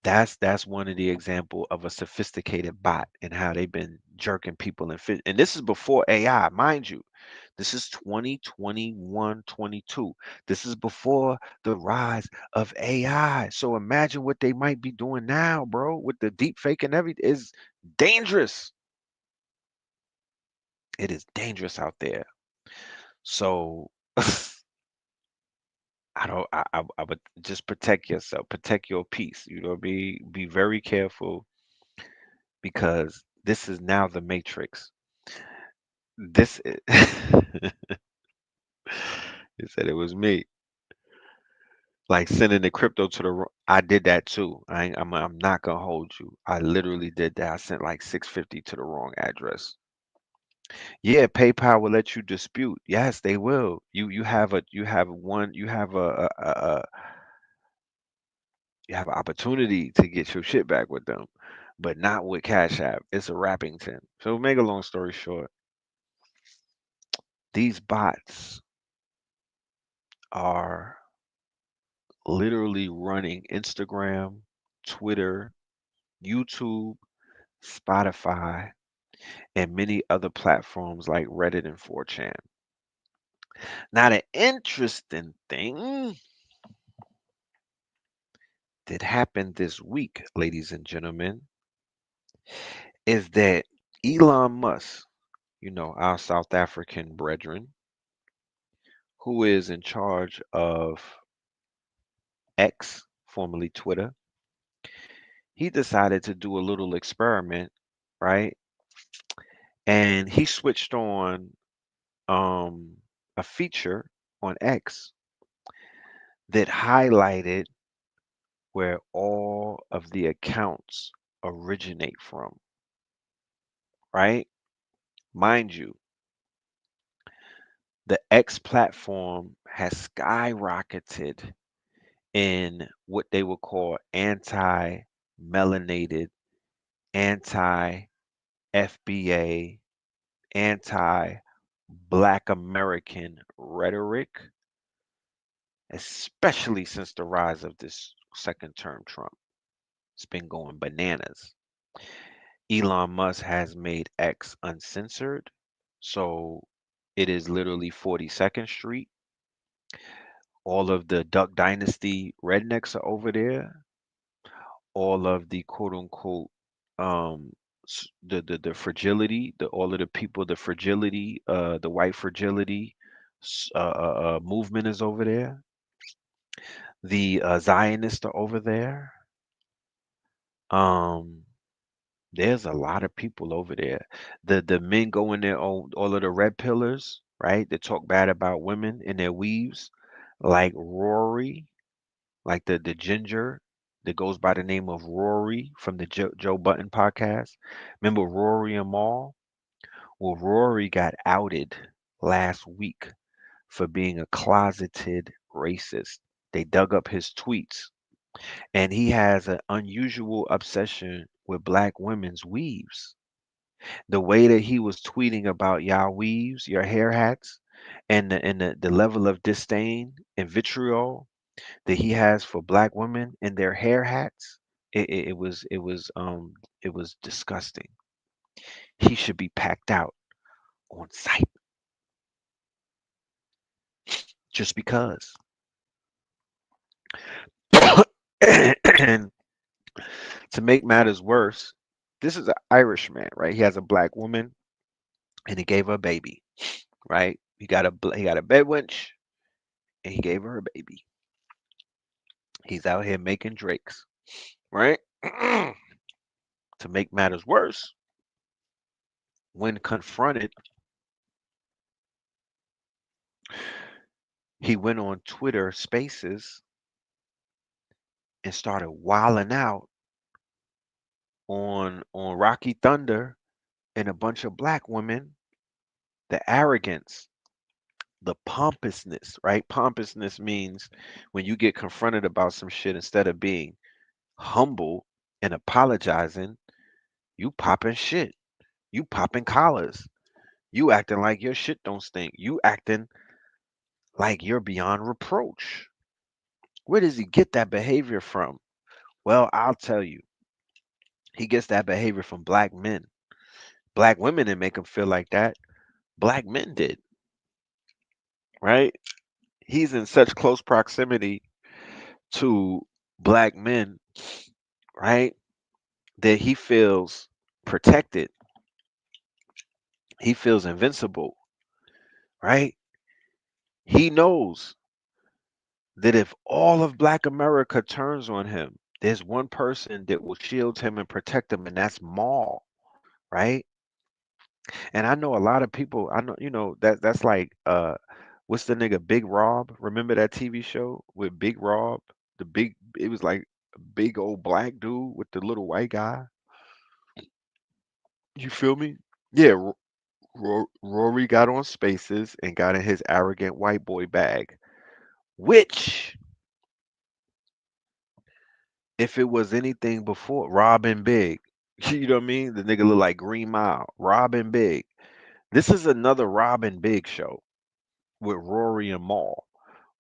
that's one of the example of a sophisticated bot and how they've been jerking people and this is before AI, mind you. This is 2021, 22. This is before the rise of AI. So imagine what they might be doing now, bro, with the deep fake and everything. Is dangerous. It is dangerous out there. So I would just protect yourself, protect your peace. Be very careful because this is now the matrix. This is He said it was me. Like sending the crypto to I did that too. I'm not gonna hold you. I literally did that. I sent like 650 to the wrong address. Yeah, PayPal will let you dispute. Yes, they will. You have an opportunity to get your shit back with them, but not with Cash App. It's a Rappington. So make a long story short, these bots are literally running Instagram. Twitter, YouTube, Spotify, and many other platforms like Reddit and 4chan. Now, the interesting thing that happened this week, ladies and gentlemen, is that Elon Musk, our South African brethren, who is in charge of X, formerly Twitter, he decided to do a little experiment, right? And he switched on um, a feature on X that highlighted where all of the accounts originate from, right? Mind you, the X platform has skyrocketed in what they would call anti-melanated, anti-FBA, anti-Black American rhetoric, especially since the rise of this second term Trump. It's been going bananas. Elon Musk has made X uncensored, so it is literally 42nd Street. All of the Duck Dynasty rednecks are over there. All of the quote unquote the fragility, the all of the people, the fragility, the white fragility movement is over there. The Zionists are over there. Um, there's a lot of people over there. The men go in there on all of the red pillars, right? They talk bad about women in their weaves, like Rory, like the ginger that goes by the name of Rory from the Joe Button podcast. Remember Rory and Maul? Well, Rory got outed last week for being a closeted racist. They dug up his tweets, and he has an unusual obsession with black women's weaves. The way that he was tweeting about y'all weaves, your hair hats, and the level of disdain and vitriol that he has for black women and their hair hats, it was disgusting. He should be packed out on site just because. And to make matters worse, this is an Irishman, right? He has a black woman and he gave her a baby, right? He got a bed wench and he gave her a baby. He's out here making drakes, right? To make matters worse, when confronted, he went on Twitter Spaces and started wilding out on Rocky Thunder and a bunch of black women. The arrogance, the pompousness, right? Pompousness means when you get confronted about some shit, instead of being humble and apologizing, you popping shit. You popping collars. You acting like your shit don't stink. You acting like you're beyond reproach. Where does he get that behavior from? Well, I'll tell you. He gets that behavior from black men. Black women didn't make him feel like that. Black men did, right? He's in such close proximity to black men, right? That he feels protected. He feels invincible, right? He knows that if all of black America turns on him, there's one person that will shield him and protect him, and that's Maul, right? And I know a lot of people, I know, that's like what's the nigga Big Rob? Remember that TV show with Big Rob? It was like a big old black dude with the little white guy. You feel me? Yeah, Rory got on Spaces and got in his arrogant white boy bag, which, if it was anything before Robin Big, you know what I mean? The nigga look like Green Mile. Robin Big. This is another Robin Big show with Rory and Maul.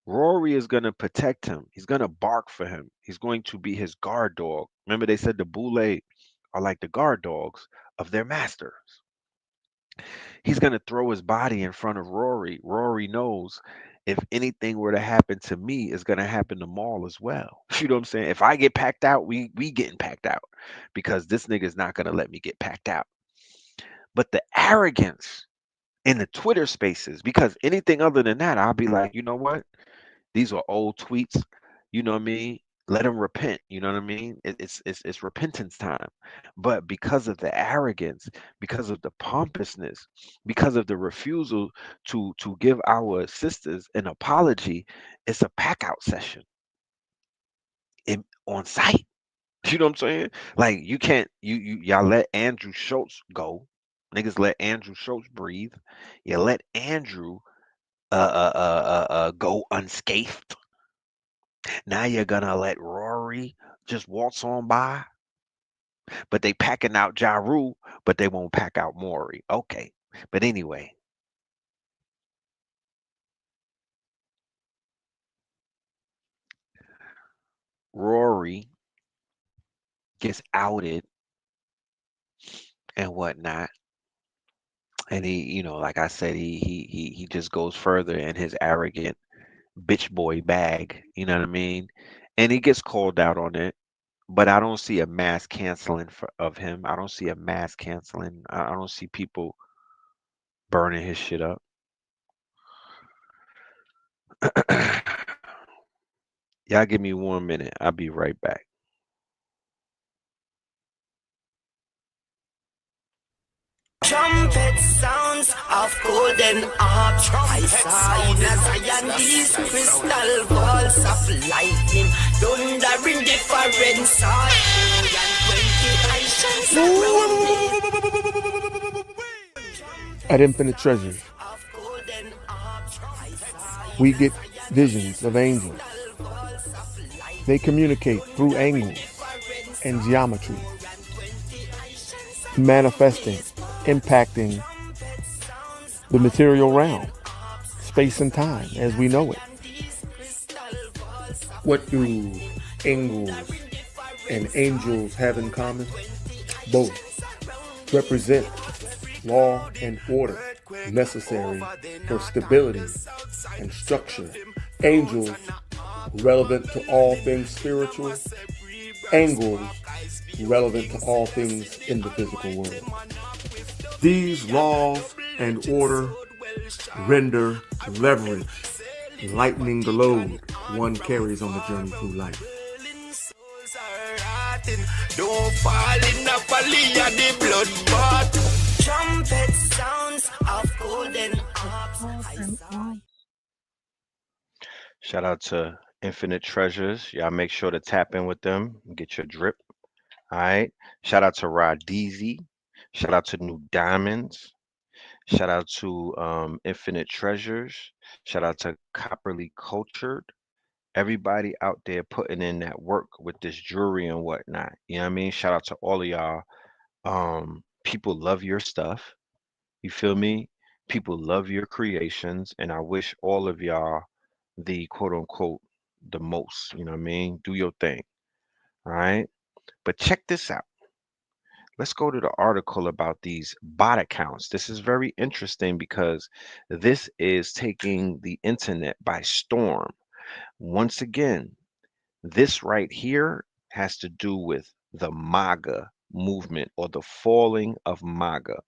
Rory is going to protect him. He's going to bark for him. He's going to be his guard dog. Remember, they said the Boule are like the guard dogs of their masters. He's going to throw his body in front of Rory. Rory knows if anything were to happen to me, it's going to happen to Maul as well. You know what I'm saying? If I get packed out, we getting packed out because this nigga's not going to let me get packed out. But the arrogance in the Twitter spaces, because anything other than that, I'll be like, you know what? These are old tweets. You know what I mean? Let them repent. You know what I mean? It's repentance time. But because of the arrogance, because of the pompousness, because of the refusal to give our sisters an apology, it's a pack out session on site. You know what I'm saying? Like you can't y'all let Andrew Schultz go. Niggas let Andrew Schultz breathe. You let Andrew go unscathed. Now you're gonna let Rory just waltz on by, but they packing out Ja Rule, but they won't pack out Maury. Okay, but anyway, Rory gets outed and whatnot, and like I said, he just goes further in his arrogant bitch boy bag. You know what I mean? And he gets called out on it. But I don't see a mass canceling of him. I don't see a mass canceling. I don't see people burning his shit up. Y'all give me 1 minute. I'll be right back. Trumpet sounds of golden harps. I saw in a Zion these crystal balls of lightning, thundering different sides. At Infinite Treasures, we get visions of angels. They communicate through angles and geometry, manifesting, impacting the material realm, space and time as we know it. What do angles and angels have in common? Both represent law and order necessary for stability and structure. Angels relevant to all things spiritual, angles relevant to all things in the physical world. These laws and order render leverage, lightening the load one carries on the journey through life. Don't fall in the valley of the bloodbath. Trumpet sounds of golden harps. Shout out to Infinite Treasures. Y'all make sure to tap in with them and get your drip. All right. Shout out to Rodizi. Shout out to New Diamonds. Shout out to Infinite Treasures. Shout out to Copperly Cultured. Everybody out there putting in that work with this jewelry and whatnot. You know what I mean? Shout out to all of y'all. People love your stuff. You feel me? People love your creations, and I wish all of y'all the quote unquote the most. You know what I mean? Do your thing. All right. But check this out. Let's go to the article about these bot accounts. This is very interesting because this is taking the internet by storm. Once again, this right here has to do with the MAGA movement or the falling of MAGA.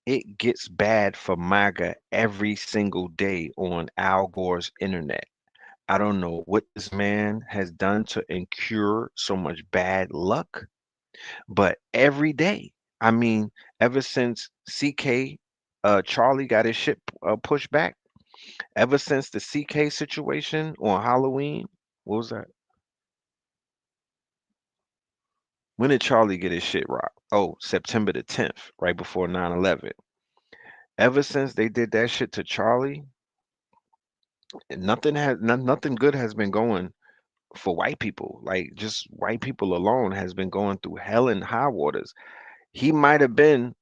It gets bad for MAGA every single day on Al Gore's internet. I don't know what this man has done to incur so much bad luck, but every day, I mean, ever since CK Charlie got his shit pushed back, ever since the CK situation on Halloween, what was that? When did Charlie get his shit rocked? Oh, September the 10th, right before 9/11. Ever since they did that shit to Charlie, nothing good has been going for white people. Like just white people alone has been going through hell and high waters. He might have been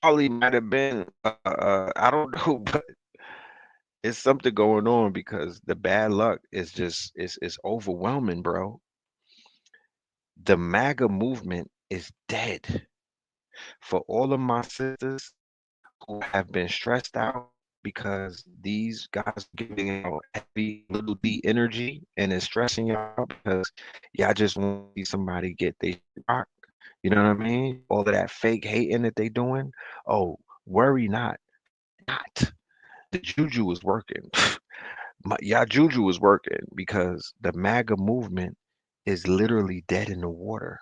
probably might have been, I don't know, but it's something going on because the bad luck is just is overwhelming, bro. The MAGA movement is dead. For all of my sisters who have been stressed out because these guys are giving out heavy little D energy and it's stressing y'all out because y'all just want to see somebody get they rock. You know what I mean? All of that fake hating that they doing. Oh, worry not. Not. The juju is working. Y'all juju is working because the MAGA movement is literally dead in the water.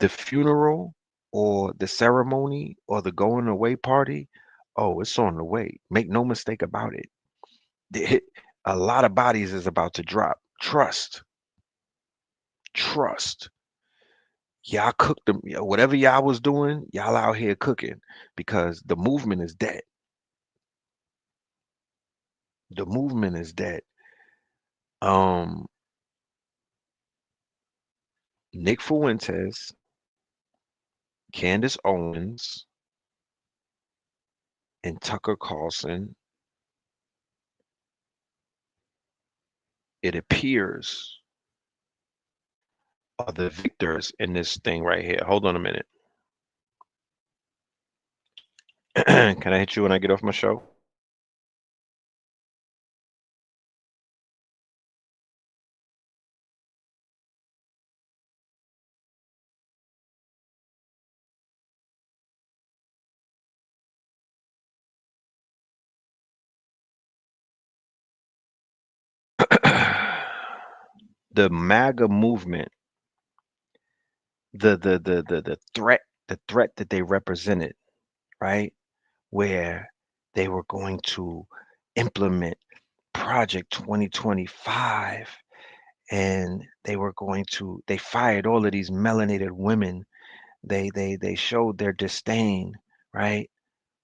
The funeral or the ceremony or the going away party, oh, it's on the way. Make no mistake about it. A lot of bodies is about to drop. Trust. Trust. Y'all cooked them. Whatever y'all was doing, y'all out here cooking because the movement is dead. The movement is dead. Um, Nick Fuentes, Candace Owens, and Tucker Carlson, it appears, are the victors in this thing right here. Hold on a minute. Can I hit you when I get off my show? The MAGA movement, the threat that they represented, right? Where they were going to implement Project 2025 and they fired all of these melanated women. They showed their disdain, right,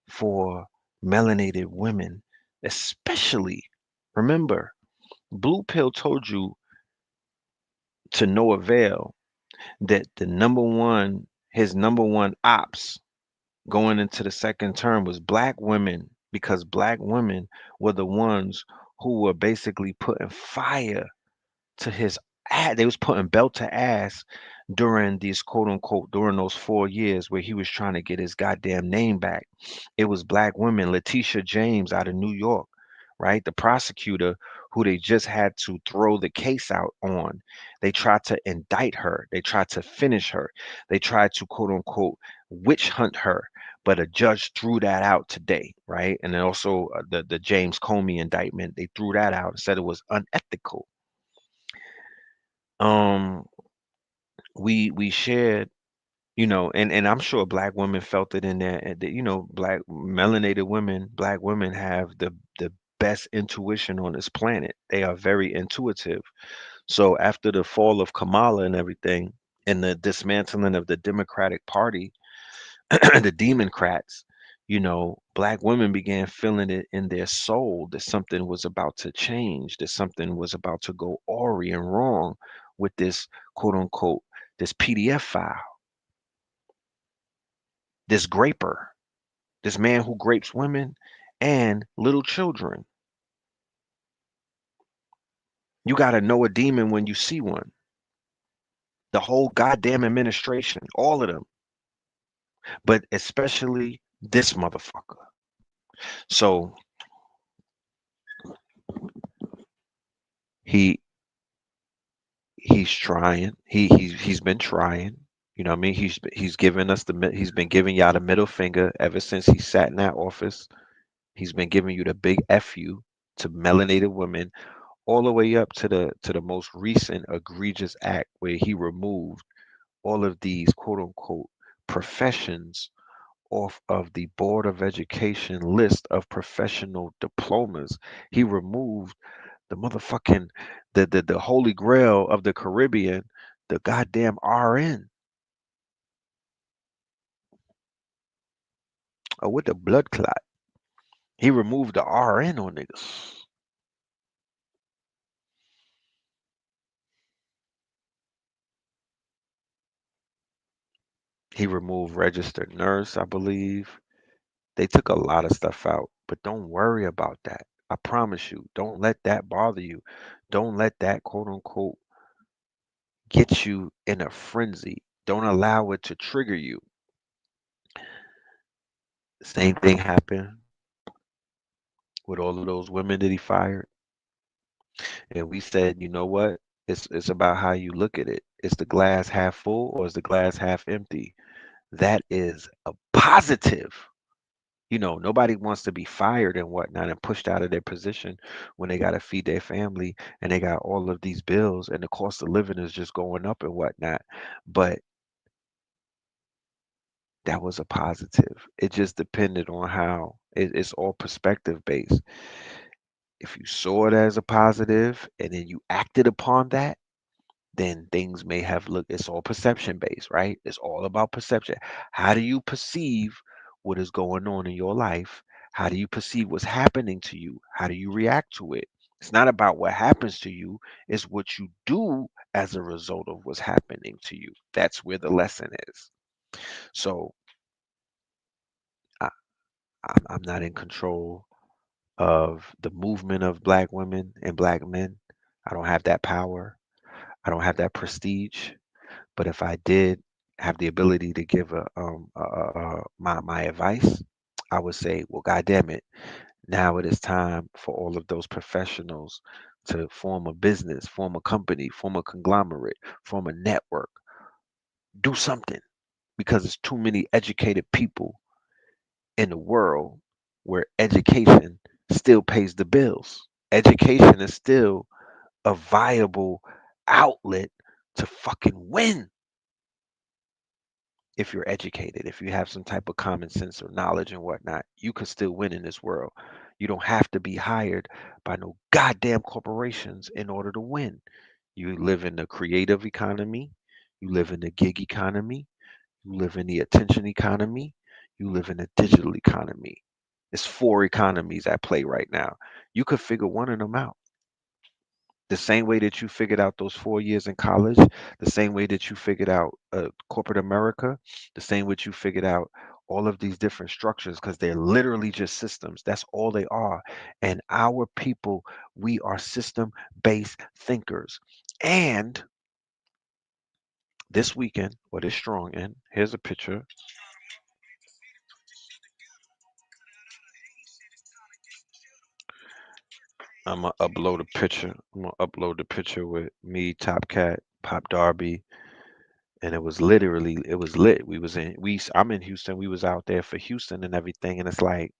for melanated women, especially, remember, Blue Pill told you to no avail that his number one ops going into the second term was black women because black women were the ones who were basically putting fire to his they was putting belt to ass during these quote unquote during those 4 years where he was trying to get his goddamn name back. It was black women, Letitia James out of New York, right? The prosecutor who they just had to throw the case out on. They tried to indict her. They tried to finish her. They tried to quote unquote witch hunt her. But a judge threw that out today, right? And then also the James Comey indictment, they threw that out and said it was unethical. um we shared, and I'm sure black women felt it in there, and that, black melanated women, black women have the best intuition on this planet. They are very intuitive. So after the fall of Kamala and everything and the dismantling of the Democratic Party, the Democrats, black women began feeling it in their soul that something was about to change, that something was about to go awry and wrong with this quote unquote, this PDF file, this graper, this man who grapes women and little children. You got to know a demon when you see one. The whole goddamn administration, all of them, but especially this motherfucker. So he he's trying. He's been trying. You know what I mean? He's given us he's been giving y'all the middle finger ever since he sat in that office. He's been giving you the big F you to melanated women, all the way up to the most recent egregious act where he removed all of these quote unquote professions off of the Board of Education list of professional diplomas. He removed the motherfucking the holy grail of the Caribbean, the goddamn RN. Or with the blood clot. He removed the RN on niggas. He removed registered nurse, I believe. They took a lot of stuff out, but don't worry about that. I promise you, don't let that bother you. Don't let that quote unquote get you in a frenzy. Don't allow it to trigger you. Same thing happened with all of those women that he fired. And we said, you know what? It's about how you look at it. Is the glass half full or is the glass half empty? That is a positive. Nobody wants to be fired and whatnot and pushed out of their position when they got to feed their family and they got all of these bills and the cost of living is just going up and whatnot. But that was a positive. It just depended on how it's all perspective based. If you saw it as a positive and then you acted upon that, then things may have looked, it's all perception based, right? It's all about perception. How do you perceive what is going on in your life? How do you perceive what's happening to you? How do you react to it? It's not about what happens to you, it's what you do as a result of what's happening to you. That's where the lesson is. So I, I'm not in control of the movement of black women and black men. I don't have that power. I don't have that prestige. But if I did have the ability to give my advice, I would say, well, God damn it, now it is time for all of those professionals to form a business, form a company, form a conglomerate, form a network, do something because there's too many educated people in the world where education still pays the bills. Education is still a viable outlet to fucking win if you're educated, if you have some type of common sense or knowledge and whatnot, you could still win in this world. You don't have to be hired by no goddamn corporations in order to win. You live in the creative economy, you live in the gig economy, you live in the attention economy, you live in the digital economy. It's four economies at play right now. You could figure one of them out. The same way that you figured out those 4 years in college, the same way that you figured out corporate America, the same way you figured out all of these different structures, because they're literally just systems. That's all they are. And our people, we are system based thinkers. And this weekend, what is strong in, here's a picture. I'm gonna upload a picture. I'm gonna upload the picture with me, Top Cat, Pop Darby, and it was lit. I'm in Houston. We was out there for Houston and everything, and it's like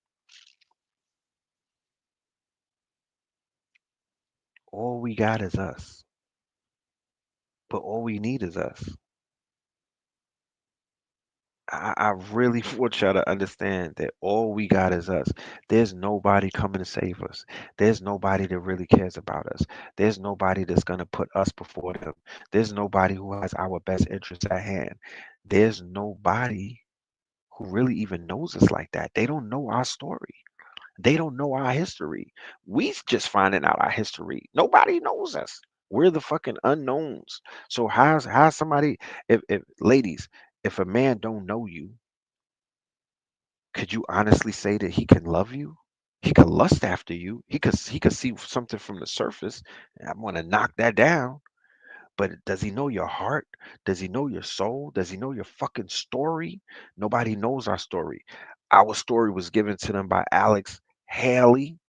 all we got is us, but all we need is us. I really want y'all to understand that all we got is us. There's nobody coming to save us. There's nobody that really cares about us. There's nobody that's gonna put us before them. There's nobody who has our best interests at hand. There's nobody who really even knows us like that. They don't know our story. They don't know our history. We just finding out our history. Nobody knows us. We're the fucking unknowns. So how's somebody, if ladies, if a man don't know you, could you honestly say that he can love you? He could lust after you. He could see something from the surface. And I want to knock that down. But does he know your heart? Does he know your soul? Does he know your fucking story? Nobody knows our story. Our story was given to them by Alex Haley.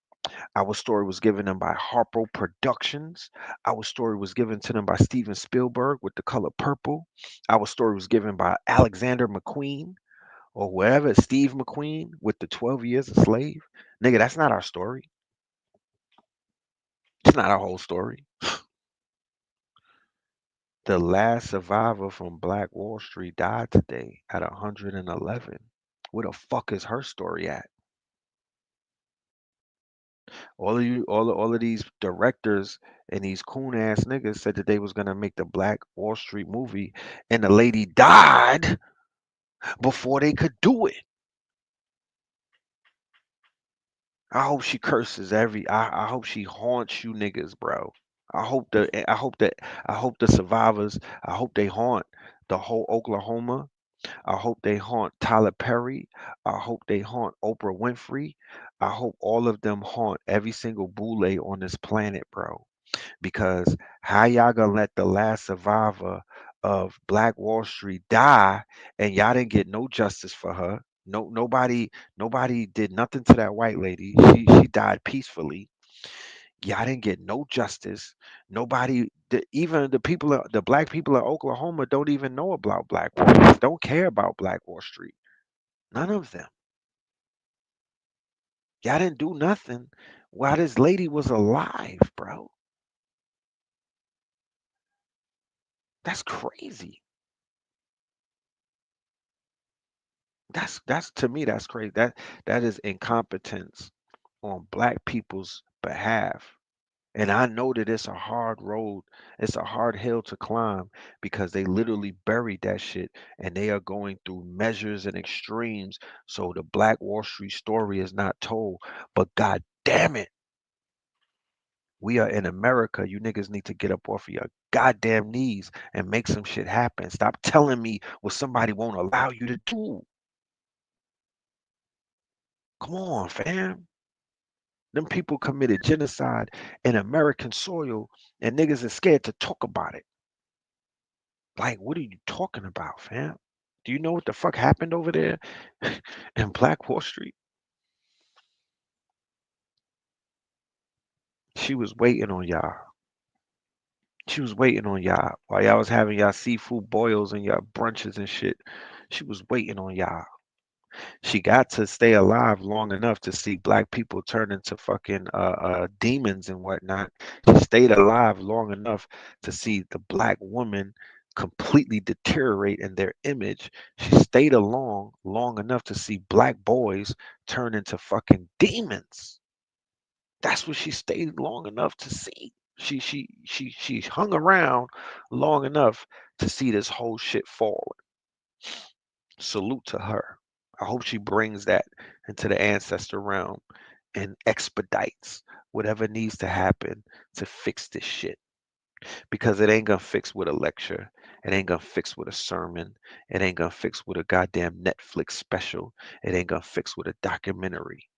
Our story was given them by Harpo Productions. Our story was given to them by Steven Spielberg with The Color Purple. Our story was given by Alexander McQueen or whoever, Steve McQueen with the 12 Years a Slave. Nigga, that's not our story. It's not our whole story. The last survivor from Black Wall Street died today at 111. Where the fuck is her story at? All of these directors and these coon ass niggas said that they was gonna make the Black Wall Street movie, and the lady died before they could do it. I hope she curses I hope she haunts you niggas, bro. I hope the survivors, I hope they haunt the whole Oklahoma I hope they haunt Tyler Perry. I hope they haunt Oprah Winfrey. I hope all of them haunt every single boule on this planet, bro. Because how y'all gonna let the last survivor of Black Wall Street die and y'all didn't get no justice for her? Nobody did nothing to that white lady. She died peacefully. Y'all didn't get no justice. Even the black people in Oklahoma don't even know about Black Wall Street. Don't care about Black Wall Street. None of them. Y'all didn't do nothing while this lady was alive, bro. That's crazy. That's to me that's crazy. That is incompetence on black people's behalf. And I know that it's a hard road, it's a hard hill to climb because they literally buried that shit and they are going through measures and extremes so the Black Wall Street story is not told. But god damn it, we are in America. You niggas need to get up off of your goddamn knees and make some shit happen. Stop telling me what somebody won't allow you to do. Come on, fam. Them people committed genocide in American soil, and niggas is scared to talk about it. Like, what are you talking about, fam? Do you know what the fuck happened over there in Black Wall Street? She was waiting on y'all. She was waiting on y'all while y'all was having y'all seafood boils and y'all brunches and shit. She was waiting on y'all. She got to stay alive long enough to see black people turn into fucking demons and whatnot. She stayed alive long enough to see the black woman completely deteriorate in their image. She stayed along long enough to see black boys turn into fucking demons. That's what she stayed long enough to see. She hung around long enough to see this whole shit forward. Salute to her. I hope she brings that into the ancestor realm and expedites whatever needs to happen to fix this shit. Because it ain't gonna fix with a lecture. It ain't gonna fix with a sermon. It ain't gonna fix with a goddamn Netflix special. It ain't gonna fix with a documentary.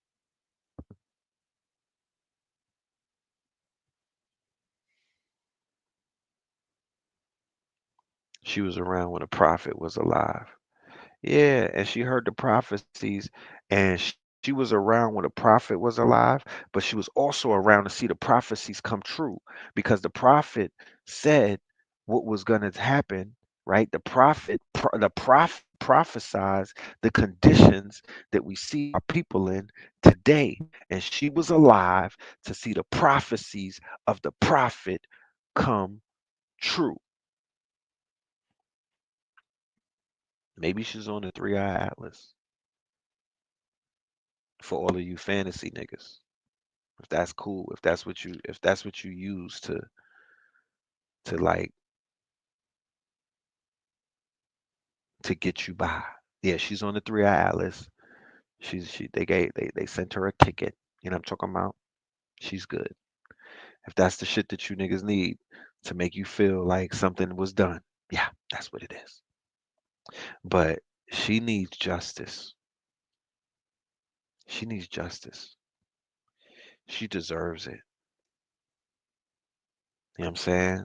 She was around when a prophet was alive. Yeah, and she heard the prophecies, and she was around when the prophet was alive, but she was also around to see the prophecies come true because the prophet said what was going to happen, right? The prophet prophesies the conditions that we see our people in today, and she was alive to see the prophecies of the prophet come true. Maybe she's on the three-eye atlas for all of you fantasy niggas. If that's cool, if that's what you use to like to get you by. Yeah, she's on the three-eye atlas. They sent her a ticket. You know what I'm talking about? She's good. If that's the shit that you niggas need to make you feel like something was done, yeah, that's what it is. But she needs justice. She needs justice. She deserves it. You know what I'm saying?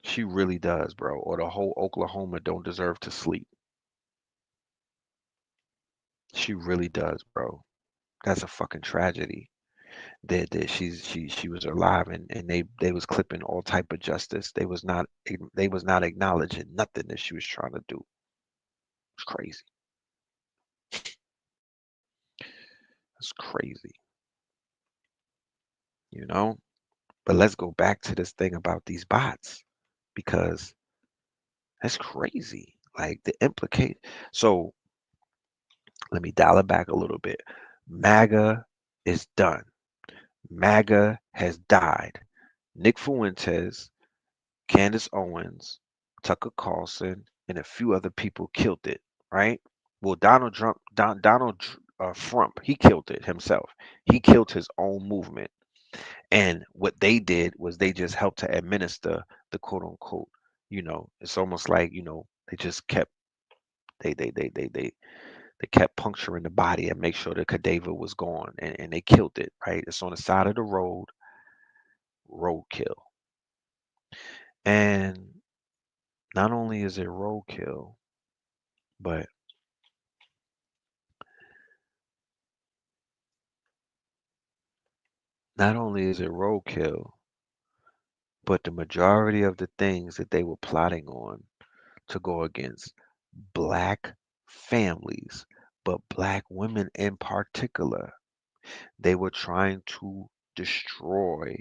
She really does, bro. Or the whole Oklahoma don't deserve to sleep. She really does, bro. That's a fucking tragedy. That she was alive and they was clipping all type of justice. They was not acknowledging nothing that she was trying to do. It's crazy. It's crazy, you know? But let's go back to this thing about these bots because that's crazy. Like the implicate. So let me dial it back a little bit. MAGA is done. MAGA has died. Nick Fuentes, Candace Owens, Tucker Carlson, and a few other people killed it, right? Well, Donald Trump, he killed it himself. He killed his own movement. And what they did was they just helped to administer the quote unquote, it's almost like, they just kept they kept puncturing the body and make sure the cadaver was gone, and they killed it. Right, it's on the side of the road, roadkill. And not only is it roadkill, but not only is it roadkill, but the majority of the things that they were plotting on to go against black families, but black women in particular, they were trying to destroy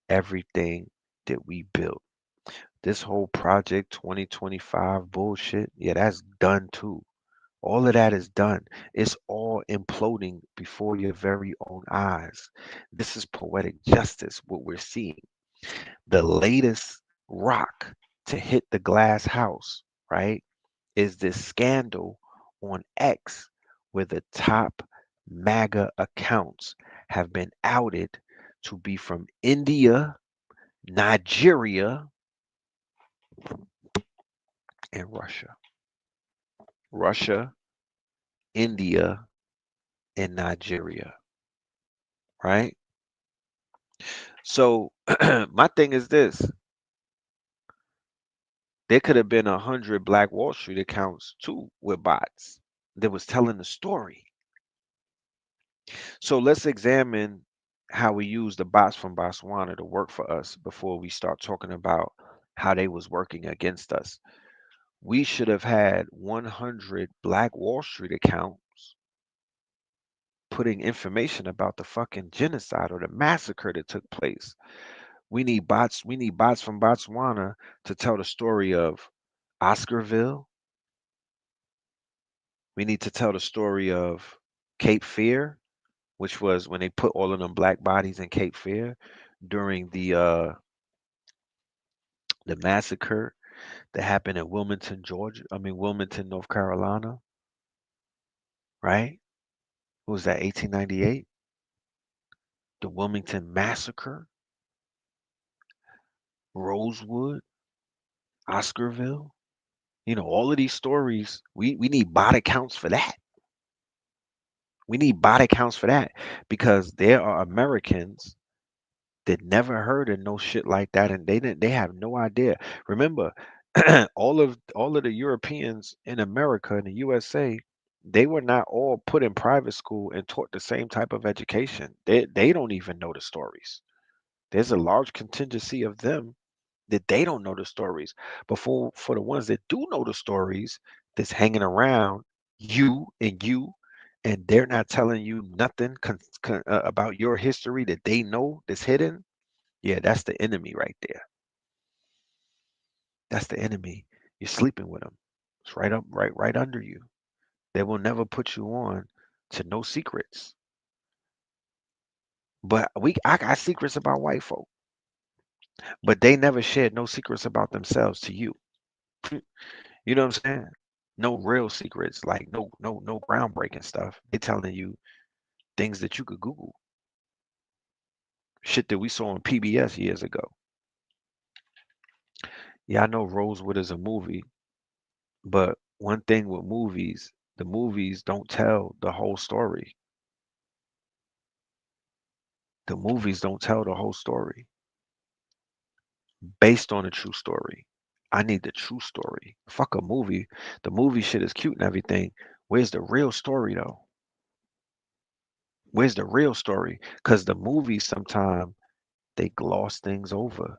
everything that we built. This whole Project 2025 bullshit, yeah, that's done too. All of that is done. It's all imploding before your very own eyes. This is poetic justice, what we're seeing. The latest rock to hit the glass house, right, is this scandal on X where the top MAGA accounts have been outed to be from India, Nigeria, and Russia. Russia, India, and Nigeria, right? So my thing is this: there could have been 100 Black Wall Street accounts too with bots that was telling the story. So let's examine how we use the bots from Botswana to work for us before we start talking about how they was working against us. We should have had 100 Black Wall Street accounts putting information about the fucking genocide or the massacre that took place. We need bots from Botswana to tell the story of Oscarville. We need to tell the story of Cape Fear, which was when they put all of them black bodies in Cape Fear during the massacre that happened in Wilmington, Georgia. I mean Wilmington, North Carolina, right? What was that, 1898? The Wilmington massacre, Rosewood, Oscarville. All of these stories, we need bot accounts for that. We need bot accounts for that because there are Americans that never heard of no shit like that, and they have no idea. Remember, all of the Europeans in America in the USA, they were not all put in private school and taught the same type of education. They don't even know the stories. There's a large contingency of them that they don't know the stories. But for the ones that do know the stories, that's hanging around you, and they're not telling you nothing about your history that they know that's hidden. Yeah, that's the enemy right there. That's the enemy. You're sleeping with them. It's right up, right under you. They will never put you on to no secrets. But I got secrets about white folk, but they never shared no secrets about themselves to you. You know what I'm saying? No real secrets, like no groundbreaking stuff. They telling you things that you could Google. Shit that we saw on PBS years ago. Yeah, I know Rosewood is a movie, but one thing with movies, the movies don't tell the whole story. The movies don't tell the whole story based on a true story. I need the true story. Fuck a movie. The movie shit is cute and everything. Where's the real story though? Where's the real story? Because the movies sometimes they gloss things over.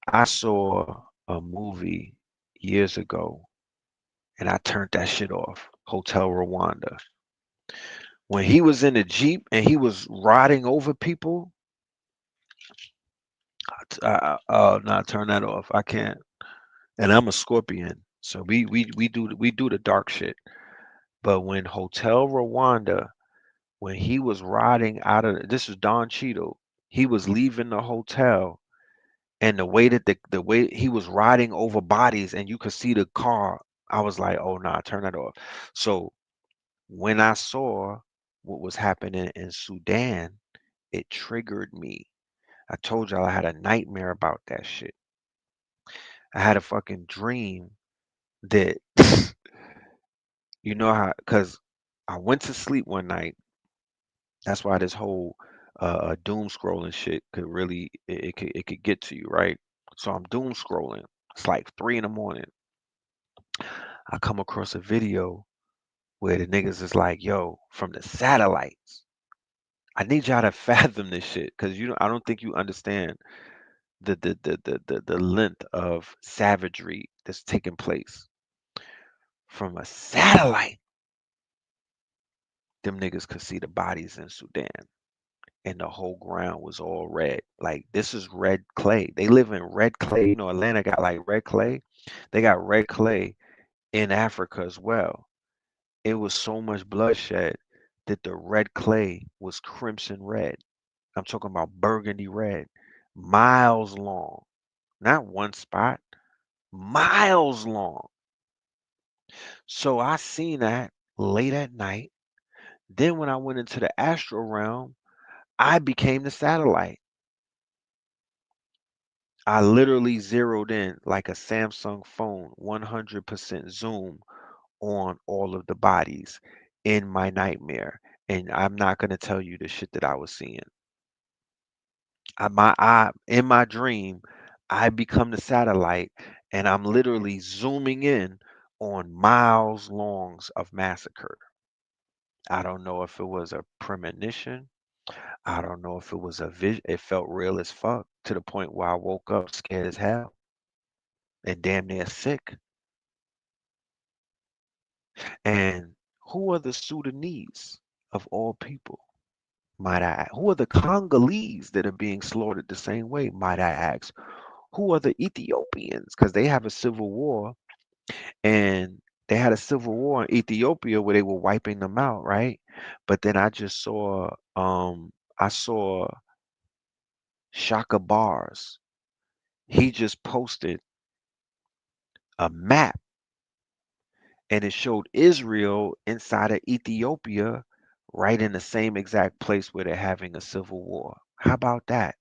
I saw a movie years ago and I turned that shit off. Hotel Rwanda. When he was in the Jeep and he was riding over people, no, turn that off. I can't. And I'm a Scorpion, so we do the dark shit. But when Hotel Rwanda, when he was riding out of this is Don Cheadle, he was leaving the hotel, and the way that the way he was riding over bodies, and you could see the car, I was like, oh nah, turn that off. So when I saw what was happening in Sudan, it triggered me. I told y'all I had a nightmare about that shit. I had a fucking dream that You know how? Because I went to sleep one night. That's why this whole doom scrolling shit could really it could get to you, right? So I'm doom scrolling. It's like 3 in the morning. I come across a video where the niggas is like, "Yo, from the satellites." I need y'all to fathom this shit because I don't think you understand the length of savagery that's taking place from a satellite. Them niggas could see the bodies in Sudan, and the whole ground was all red. Like this is red clay. They live in red clay. You know, Atlanta got like red clay. They got red clay in Africa as well. It was so much bloodshed that the red clay was crimson red. I'm talking about burgundy red, miles long, not one spot, miles long. So I seen that late at night. Then when I went into the astral realm, I became the satellite. I literally zeroed in like a Samsung phone, 100% zoom on all of the bodies in my nightmare. And I'm not going to tell you the shit that I was seeing. In my dream, I become the satellite and I'm literally zooming in on miles longs of massacre. I don't know if it was a premonition. I don't know if it was a vision. It felt real as fuck to the point where I woke up scared as hell and damn near sick. And who are the Sudanese of all people, might I ask? Who are the Congolese that are being slaughtered the same way, might I ask? Who are the Ethiopians? Because they have a civil war, and they had a civil war in Ethiopia where they were wiping them out, right? But then I saw Shaka Bars. He just posted a map and it showed Israel inside of Ethiopia, right in the same exact place where they're having a civil war. How about that?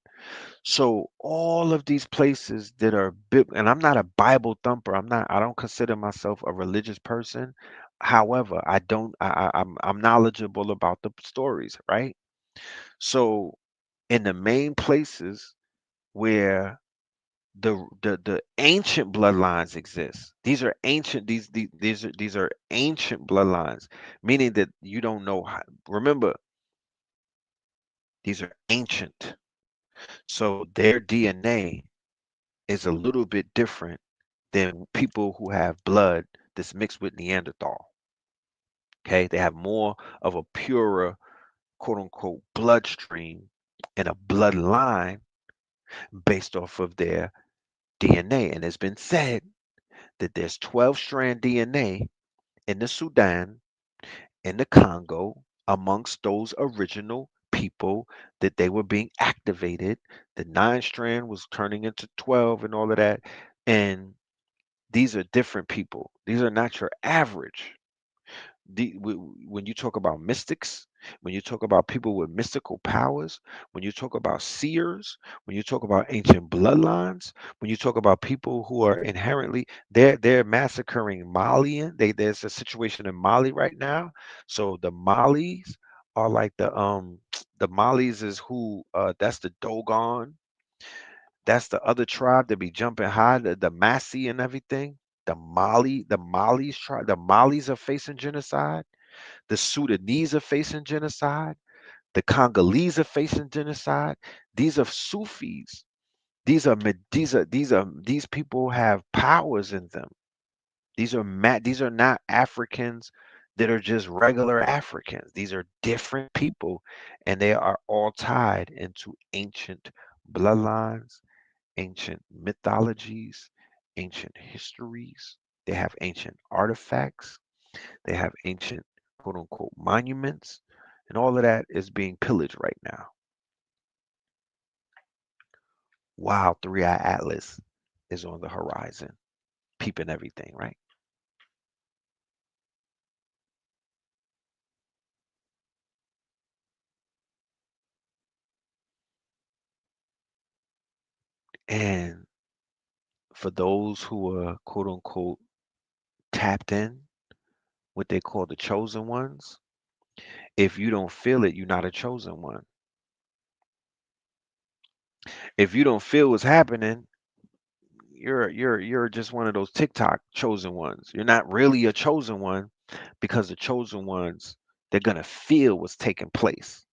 So all of these places that are and I'm not a Bible thumper. I don't consider myself a religious person. However, I don't I'm knowledgeable about the stories, right? So in the main places where the ancient bloodlines exist. These are ancient these are ancient bloodlines, meaning that you don't know how, remember, these are ancient. So their DNA is a little bit different than people who have blood that's mixed with Neanderthal. Okay? They have more of a purer quote unquote bloodstream and a bloodline based off of their DNA. And it's been said that there's 12 strand DNA in the Sudan, in the Congo, amongst those original people that they were being activated. The 9 strand was turning into 12 and all of that. And these are different people. These are not your average. When you talk about mystics, when you talk about people with mystical powers, when you talk about seers, when you talk about ancient bloodlines, when you talk about people who are inherently they're massacring Malian. There's a situation in Mali right now. So the Malis are like the Malis is who that's the Dogon. That's the other tribe that be jumping high, the Masi and everything. The Malis tribe, the Malis are facing genocide. The Sudanese are facing genocide. The Congolese are facing genocide. These are Sufis. These people have powers in them. These are not Africans that are just regular Africans. These are different people, and they are all tied into ancient bloodlines, ancient mythologies, ancient histories. They have ancient artifacts. They have ancient quote unquote monuments, and all of that is being pillaged right now. While Three Eye Atlas is on the horizon, peeping everything, right? And for those who are quote unquote tapped in, what they call the chosen ones. If you don't feel it, you're not a chosen one. If you don't feel what's happening, you're just one of those TikTok chosen ones. You're not really a chosen one because the chosen ones, they're gonna feel what's taking place.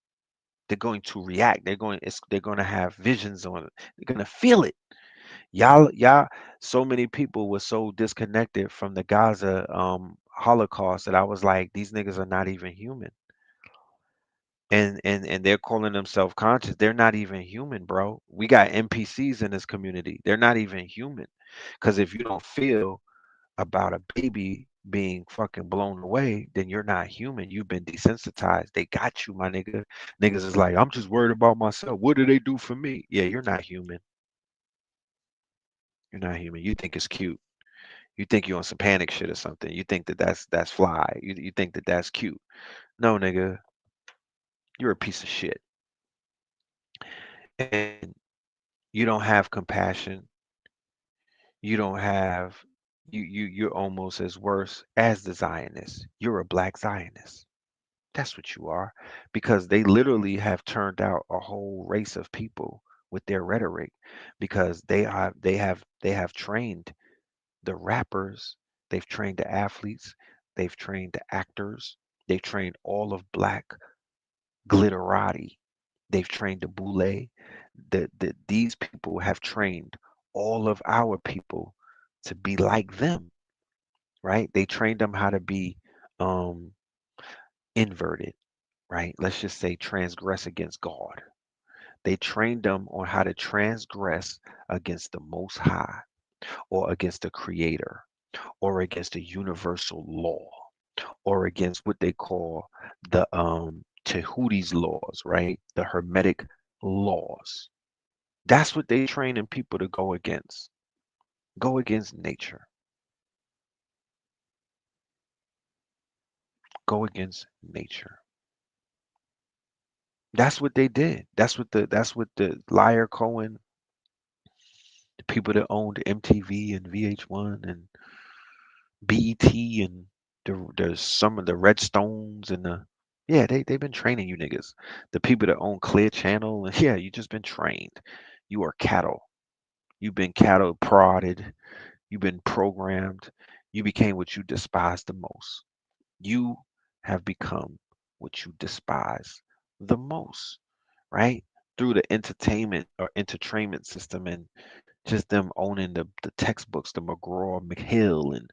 They're going to react. They're going to have visions on it. They're going to feel it. Y'all, so many people were so disconnected from the Gaza Holocaust that I was like, these niggas are not even human. And they're calling themselves conscious. They're not even human, bro. We got NPCs in this community. They're not even human. Because if you don't feel about a baby being fucking blown away, then you're not human. You've been desensitized. They got you, my nigga. Niggas is like, I'm just worried about myself. What do they do for me? Yeah, you're not human. You're not human. You think it's cute. You think you're on some panic shit or something. You think that that's fly. You think that that's cute. No, nigga, you're a piece of shit. And you don't have compassion. You don't have you're almost as worse as the Zionists. You're a black Zionist. That's what you are, because they literally have turned out a whole race of people with their rhetoric, because they have trained the rappers, they've trained the athletes, they've trained the actors, they've trained all of black glitterati, they've trained the boule. These people have trained all of our people to be like them, right? They trained them how to be um inverted, right? Let's just say transgress against God. They trained them on how to transgress against the Most High, or against the Creator, or against the universal law, or against what they call the Tehuti's laws, right? The Hermetic laws. That's what they training people to go against. Go against nature. Go against nature. That's what they did. That's what the Liar Cohen, the people that owned MTV and VH1 and BET, and there's some of the Redstones and the, yeah, they've been training you niggas. The people that own Clear Channel, and yeah, you just been trained. You are cattle. You've been cattle prodded. You've been programmed. You became what you despise the most. You have become what you despise the most, right? Through the entertainment or entertainment system, and just them owning the textbooks, the McGraw McHill, and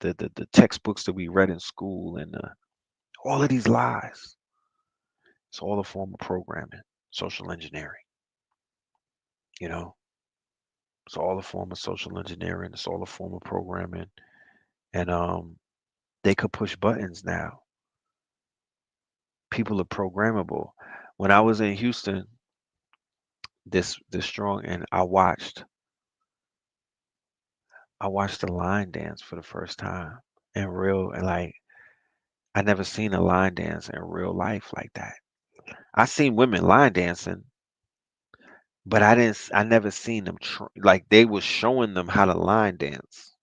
the textbooks that we read in school, and all of these lies. It's all a form of programming, social engineering. You know, it's all a form of social engineering. It's all a form of programming, and they could push buttons now. People are programmable. When I was in Houston, this strong, and I watched the line dance for the first time in real, and like I never seen a line dance in real life like that. I seen women line dancing, but I never seen them like they was showing them how to line dance.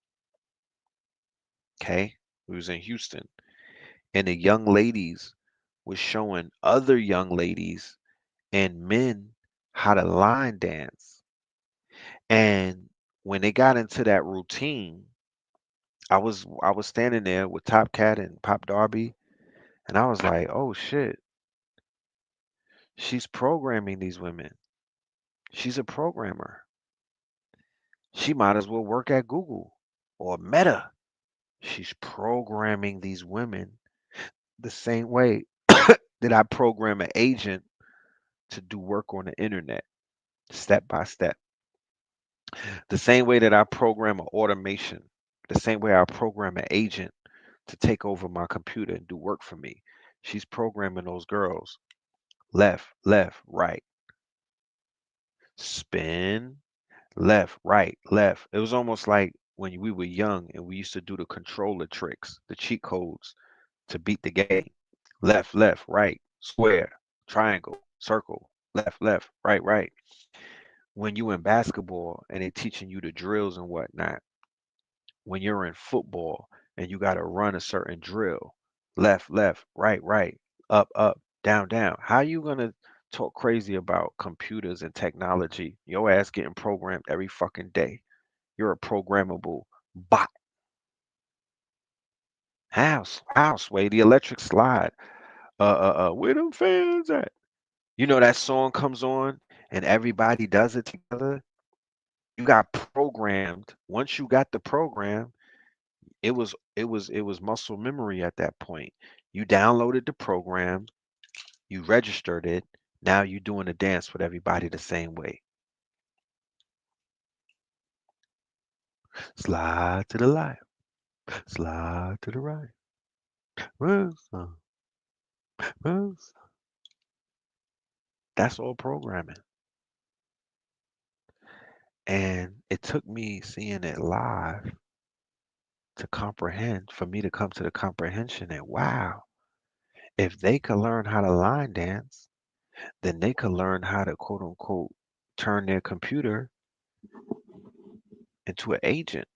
Okay, we was in Houston, and the young ladies was showing other young ladies and men how to line dance. And when they got into that routine, I was standing there with Top Cat and Pop Darby, and I was like, "Oh shit, she's programming these women. She's a programmer. She might as well work at Google or Meta. She's programming these women the same way that I program an agent to do work on the internet, step by step. The same way that I program an automation, the same way I program an agent to take over my computer and do work for me. She's programming those girls left, left, right, spin, left, right, left. It was almost like when we were young and we used to do the controller tricks, the cheat codes to beat the game. Left, left, right, square, triangle, circle, left, left, right, right. When you in basketball and they're teaching you the drills and whatnot, when you're in football, and you got to run a certain drill. Left, left, right, right, up, up, down, down. How you going to talk crazy about computers and technology? Your ass getting programmed every fucking day. You're a programmable bot. How, Sway? The electric slide. Where them fans at? You know that song comes on and everybody does it together. You got programmed. Once you got the program, it was muscle memory at that point. You downloaded the program, you registered it. Now you're doing a dance with everybody the same way. Slide to the left, slide to the right. Wilson, Wilson. That's all programming. And it took me seeing it live to comprehend, for me to come to the comprehension that, wow, if they could learn how to line dance, then they could learn how to quote unquote turn their computer into an agent.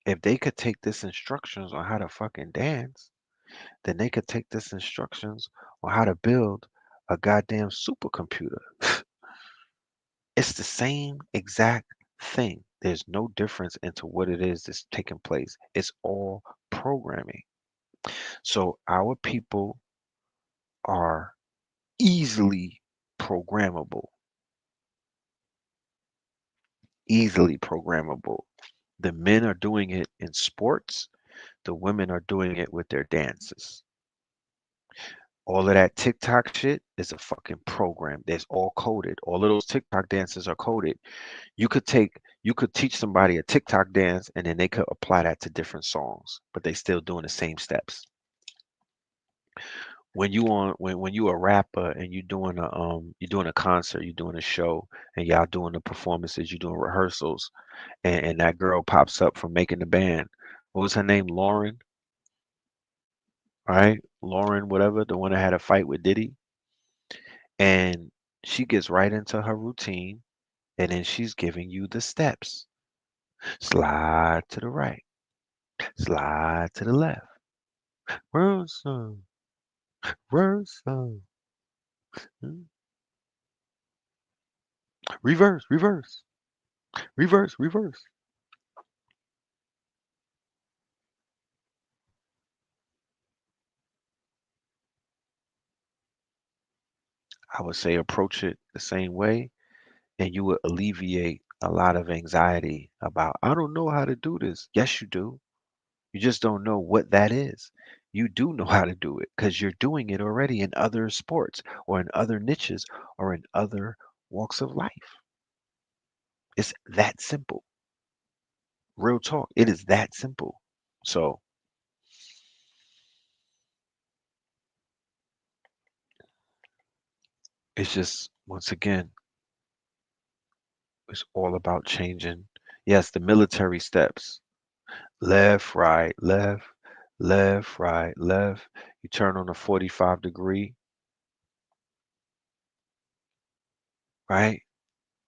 If they could take this instructions on how to fucking dance, then they could take this instructions on how to build a goddamn supercomputer. It's the same exact thing. There's no difference into what it is that's taking place. It's all programming. So our people are easily programmable, easily programmable. The men are doing it in sports, the women are doing it with their dances. All of that TikTok shit is a fucking program. That's all coded. All of those TikTok dances are coded. You could teach somebody a TikTok dance and then they could apply that to different songs, but they still doing the same steps. When you a rapper and you're doing a concert, you're doing a show, and y'all doing the performances, you're doing rehearsals, and that girl pops up from making the band. What was her name? Lauren, right? Lauren, whatever, the one that had a fight with Diddy. And she gets right into her routine, and then she's giving you the steps. Slide to the right, slide to the left. Wilson, Wilson. Hmm. Reverse, reverse, reverse, reverse. I would say approach it the same way, and you would alleviate a lot of anxiety about, I don't know how to do this. Yes, you do. You just don't know what that is. You do know how to do it because you're doing it already in other sports or in other niches or in other walks of life. It's that simple. Real talk. It is that simple. So it's just, once again, it's all about changing. Yes, the military steps. Left, right, left, left, right, left. You turn on a 45-degree, right?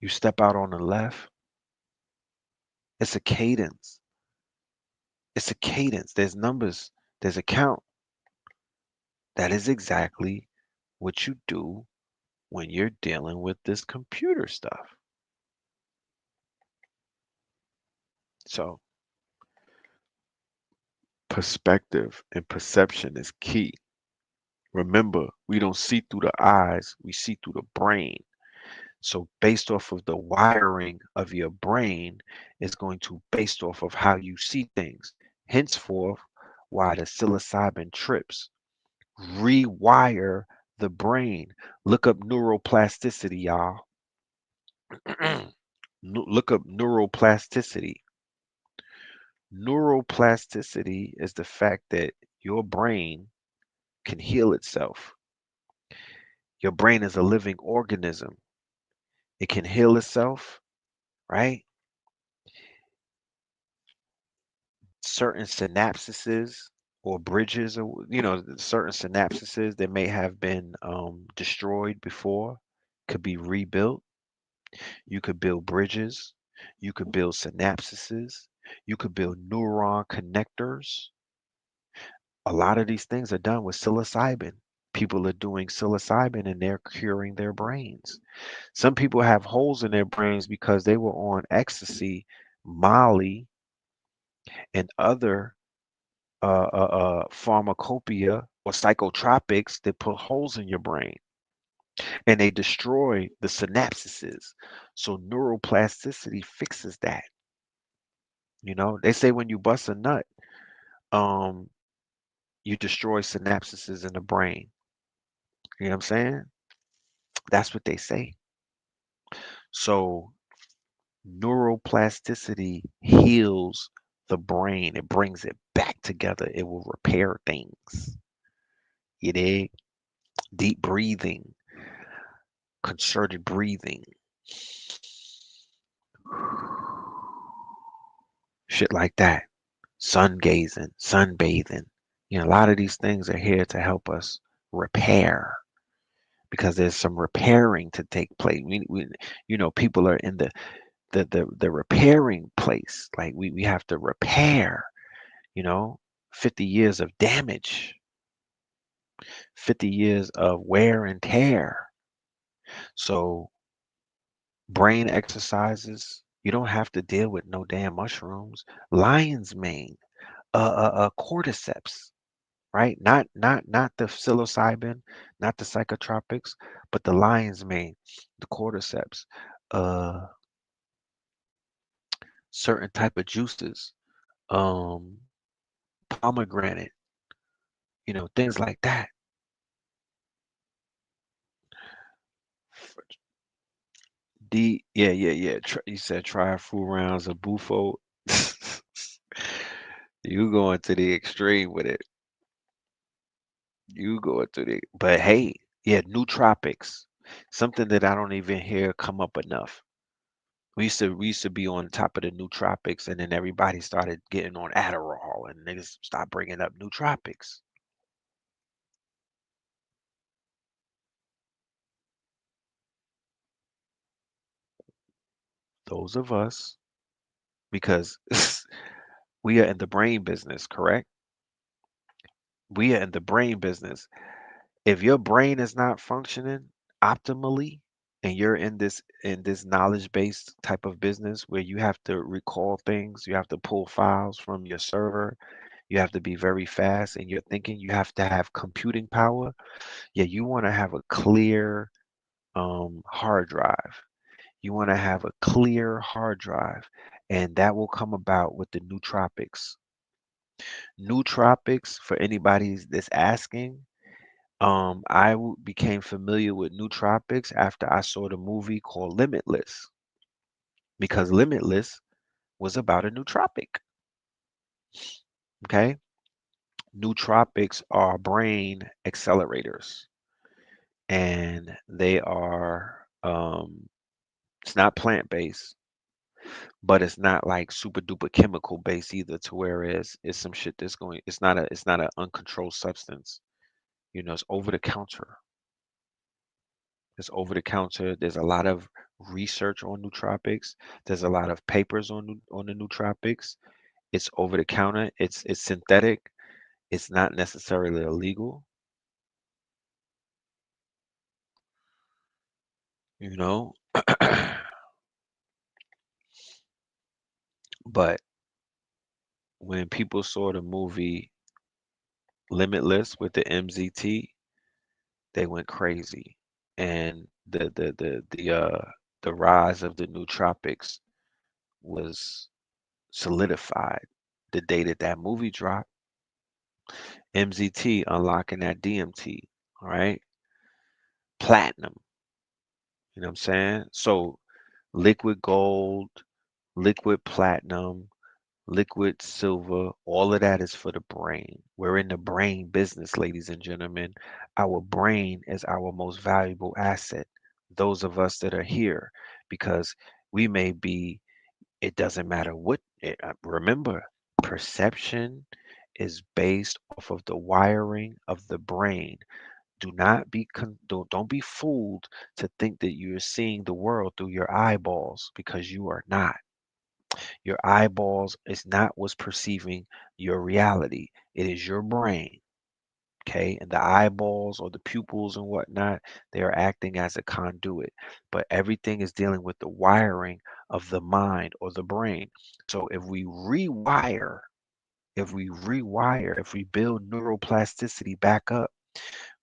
You step out on the left. It's a cadence. It's a cadence. There's numbers. There's a count. That is exactly what you do when you're dealing with this computer stuff. So, perspective and perception is key. Remember, we don't see through the eyes, we see through the brain. So based off of the wiring of your brain is going to based off of how you see things. Henceforth, why the psilocybin trips rewire the brain. Look up neuroplasticity, y'all. Look up neuroplasticity. Neuroplasticity is the fact that your brain can heal itself. Your brain is a living organism. It can heal itself, right? Certain synapses or bridges, or certain synapses that may have been destroyed before could be rebuilt. You could build bridges. You could build synapses. You could build neuron connectors. A lot of these things are done with psilocybin. People are doing psilocybin and they're curing their brains. Some people have holes in their brains because they were on ecstasy, Molly, and other pharmacopoeia or psychotropics that put holes in your brain and they destroy the synapses. So neuroplasticity fixes that. You know, they say when you bust a nut, um, you destroy synapses in the brain. You know what I'm saying? That's what they say. So neuroplasticity heals the brain. It brings it back together. It will repair things. You dig? Deep breathing, concerted breathing, shit like that. Sun gazing, sunbathing. You know, a lot of these things are here to help us repair because there's some repairing to take place. You know, people are in the repairing place. Like we have to repair, you know, 50 years of damage, 50 years of wear and tear. So brain exercises, you don't have to deal with no damn mushrooms. Lion's mane, cordyceps, right? Not the psilocybin, not the psychotropics, but the lion's mane, the cordyceps, uh, certain type of juices, um, pomegranate, you know, things like that. Yeah. You said try a few rounds of bufo. You going to the extreme with it. You going to the, but hey, yeah, nootropics, something that I don't even hear come up enough. We used to be on top of the nootropics, and then everybody started getting on Adderall, and niggas stopped bringing up nootropics. Those of us, because we are in the brain business, correct? We are in the brain business. If your brain is not functioning optimally and you're in this knowledge based type of business where you have to recall things, you have to pull files from your server, you have to be very fast and you're thinking you have to have computing power. Yeah, you want to have a clear hard drive. You want to have a clear hard drive, and that will come about with the nootropics. Nootropics, for anybody that's asking, became familiar with nootropics after I saw the movie called Limitless, because Limitless was about a nootropic. Okay, nootropics are brain accelerators, and they are. It's not plant based, but it's not like super duper chemical based either. To whereas it's some shit that's going. It's not an uncontrolled substance. You know, it's over the counter. It's over the counter. There's a lot of research on nootropics. There's a lot of papers on the nootropics. It's over the counter. It's synthetic. It's not necessarily illegal, you know. But when people saw the movie Limitless with the MZT, they went crazy. And the rise of the nootropics was solidified the day that that movie dropped. MZT unlocking that DMT, all right? Platinum, you know what I'm saying? So liquid gold, liquid platinum, liquid silver, all of that is for the brain. We're in the brain business, ladies and gentlemen. Our brain is our most valuable asset. Those of us that are here, because we may be, it doesn't matter what, remember, perception is based off of the wiring of the brain. Don't be fooled to think that you're seeing the world through your eyeballs, because you are not. Your eyeballs is not what's perceiving your reality. It is your brain. Okay, and the eyeballs or the pupils and whatnot, they are acting as a conduit, but everything is dealing with the wiring of the mind or the brain. So if we build neuroplasticity back up,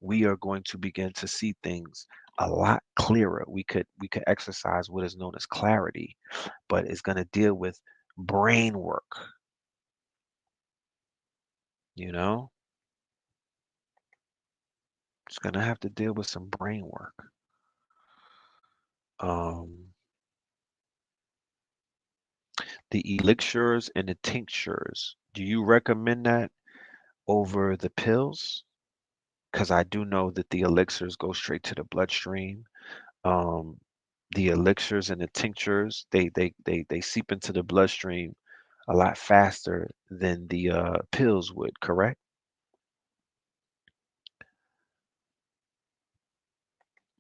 we are going to begin to see things a lot clearer. We could exercise what is known as clarity, but it's going to deal with brain work, you know? It's going to have to deal with some brain work. Um The elixirs and the tinctures, do you recommend that over the pills? Because I do know that the elixirs go straight to the bloodstream. Um, the elixirs and the tinctures, they seep into the bloodstream a lot faster than the pills would, correct?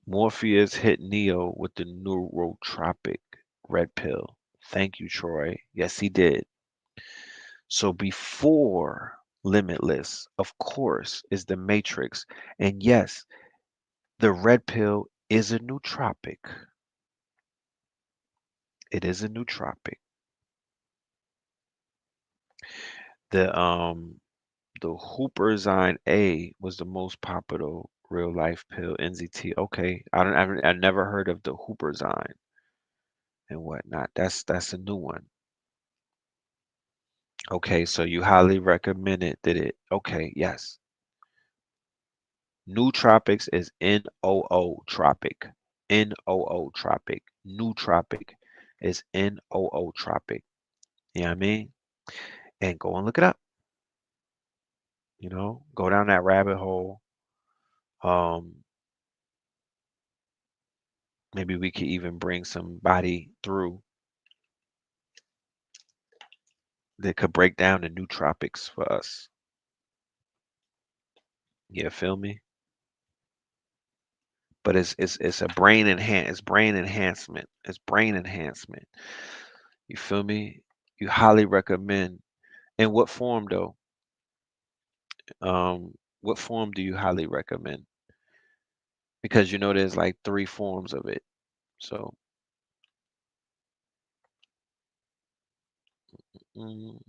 Morpheus hit Neo with the neurotropic red pill. Thank you, Troy. Yes, he did. So before Limitless, of course, is the Matrix. And yes, the red pill is a nootropic. It is a nootropic. The the Hooperzine A was the most popular real life pill. NZT. Okay, I never heard of the Hooperzine and whatnot. That's a new one. Okay, so you highly recommend it. Did it? Okay, yes. Nootropics is N-O-O tropic. N-O-O tropic. Nootropic is N-O-O tropic. You know what I mean? And go and look it up. Go down that rabbit hole. Um, Maybe we could even bring somebody through that could break down the nootropics for us. You feel me? But it's a brain enhancement. It's brain enhancement. You feel me? You highly recommend. In what form though? What form do you highly recommend? Because there's like three forms of it. So mm,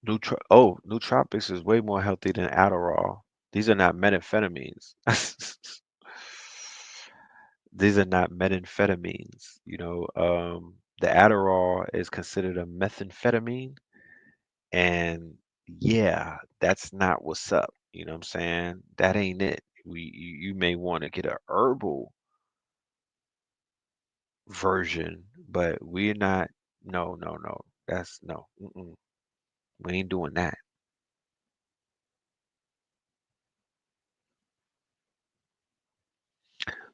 nootropics is way more healthy than Adderall. These are not methamphetamines. These are not methamphetamines. The Adderall is considered a methamphetamine, and yeah, that's not what's up. You know what I'm saying? That ain't it. You may want to get a herbal version, but we're not. No, no, no. That's no. Mm-mm. We ain't doing that.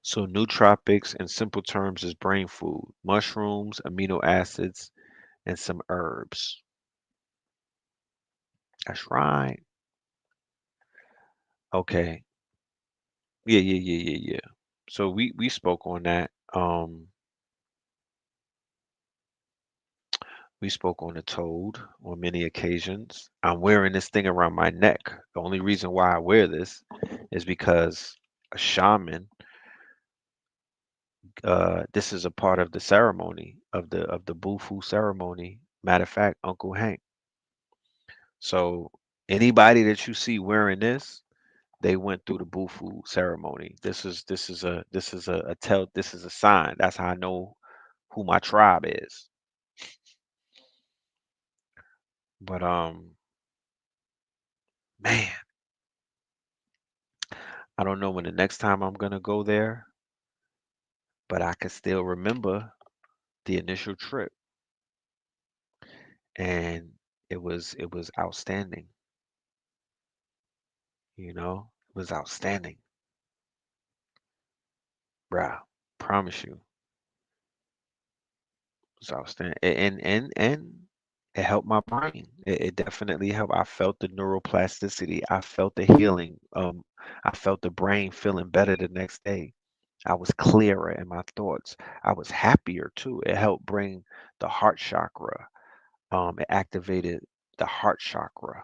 So nootropics in simple terms is brain food, mushrooms, amino acids, and some herbs. That's right. Okay. Yeah, yeah, yeah, yeah, yeah. So we spoke on that. We spoke on the toad on many occasions. I'm wearing this thing around my neck. The only reason why I wear this is because a shaman, this is a part of the ceremony of the Bufu ceremony. Matter of fact, Uncle Hank. So anybody that you see wearing this, they went through the Bufu ceremony. This is a sign. That's how I know who my tribe is. But man, I don't know when the next time I'm gonna go there, but I can still remember the initial trip, and it was outstanding. It was outstanding, bruh. Promise you, it was outstanding. And It helped my brain. It definitely helped. I felt the neuroplasticity. I felt the healing. I felt the brain feeling better the next day. I was clearer in my thoughts. I was happier too. It helped bring the heart chakra. It activated the heart chakra.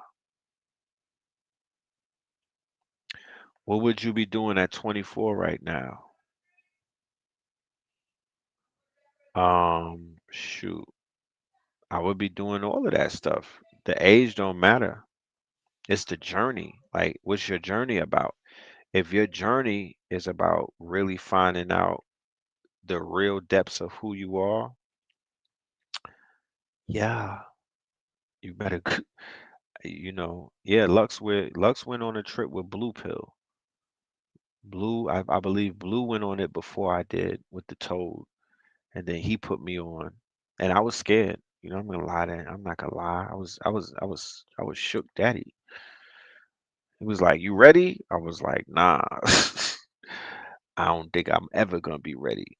What would you be doing at 24 right now? Shoot, I would be doing all of that stuff. The age don't matter. It's the journey. Like, what's your journey about? If your journey is about really finding out the real depths of who you are, yeah, you better, yeah, Lux went on a trip with Blue Pill. Blue, I believe Blue went on it before I did with the Toad, and then he put me on, and I was scared. I'm not gonna lie. I was shook daddy. He was like, "You ready?" I was like, "Nah, I don't think I'm ever gonna be ready."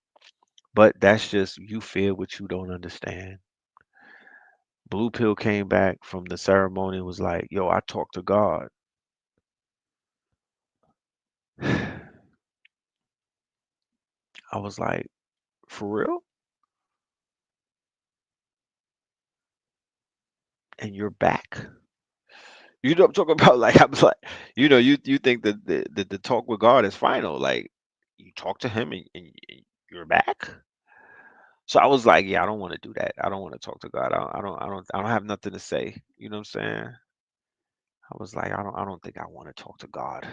But that's just you feel what you don't understand. Blue Pill came back from the ceremony and was like, "Yo, I talked to God." I was like, "For real?" And you're back. You know what I'm talking about? Like I was like, you think that the talk with God is final. Like you talk to him and you're back. So I was like, yeah, I don't want to do that. I don't want to talk to God. I don't have nothing to say. You know what I'm saying? I was like, I don't think I want to talk to God.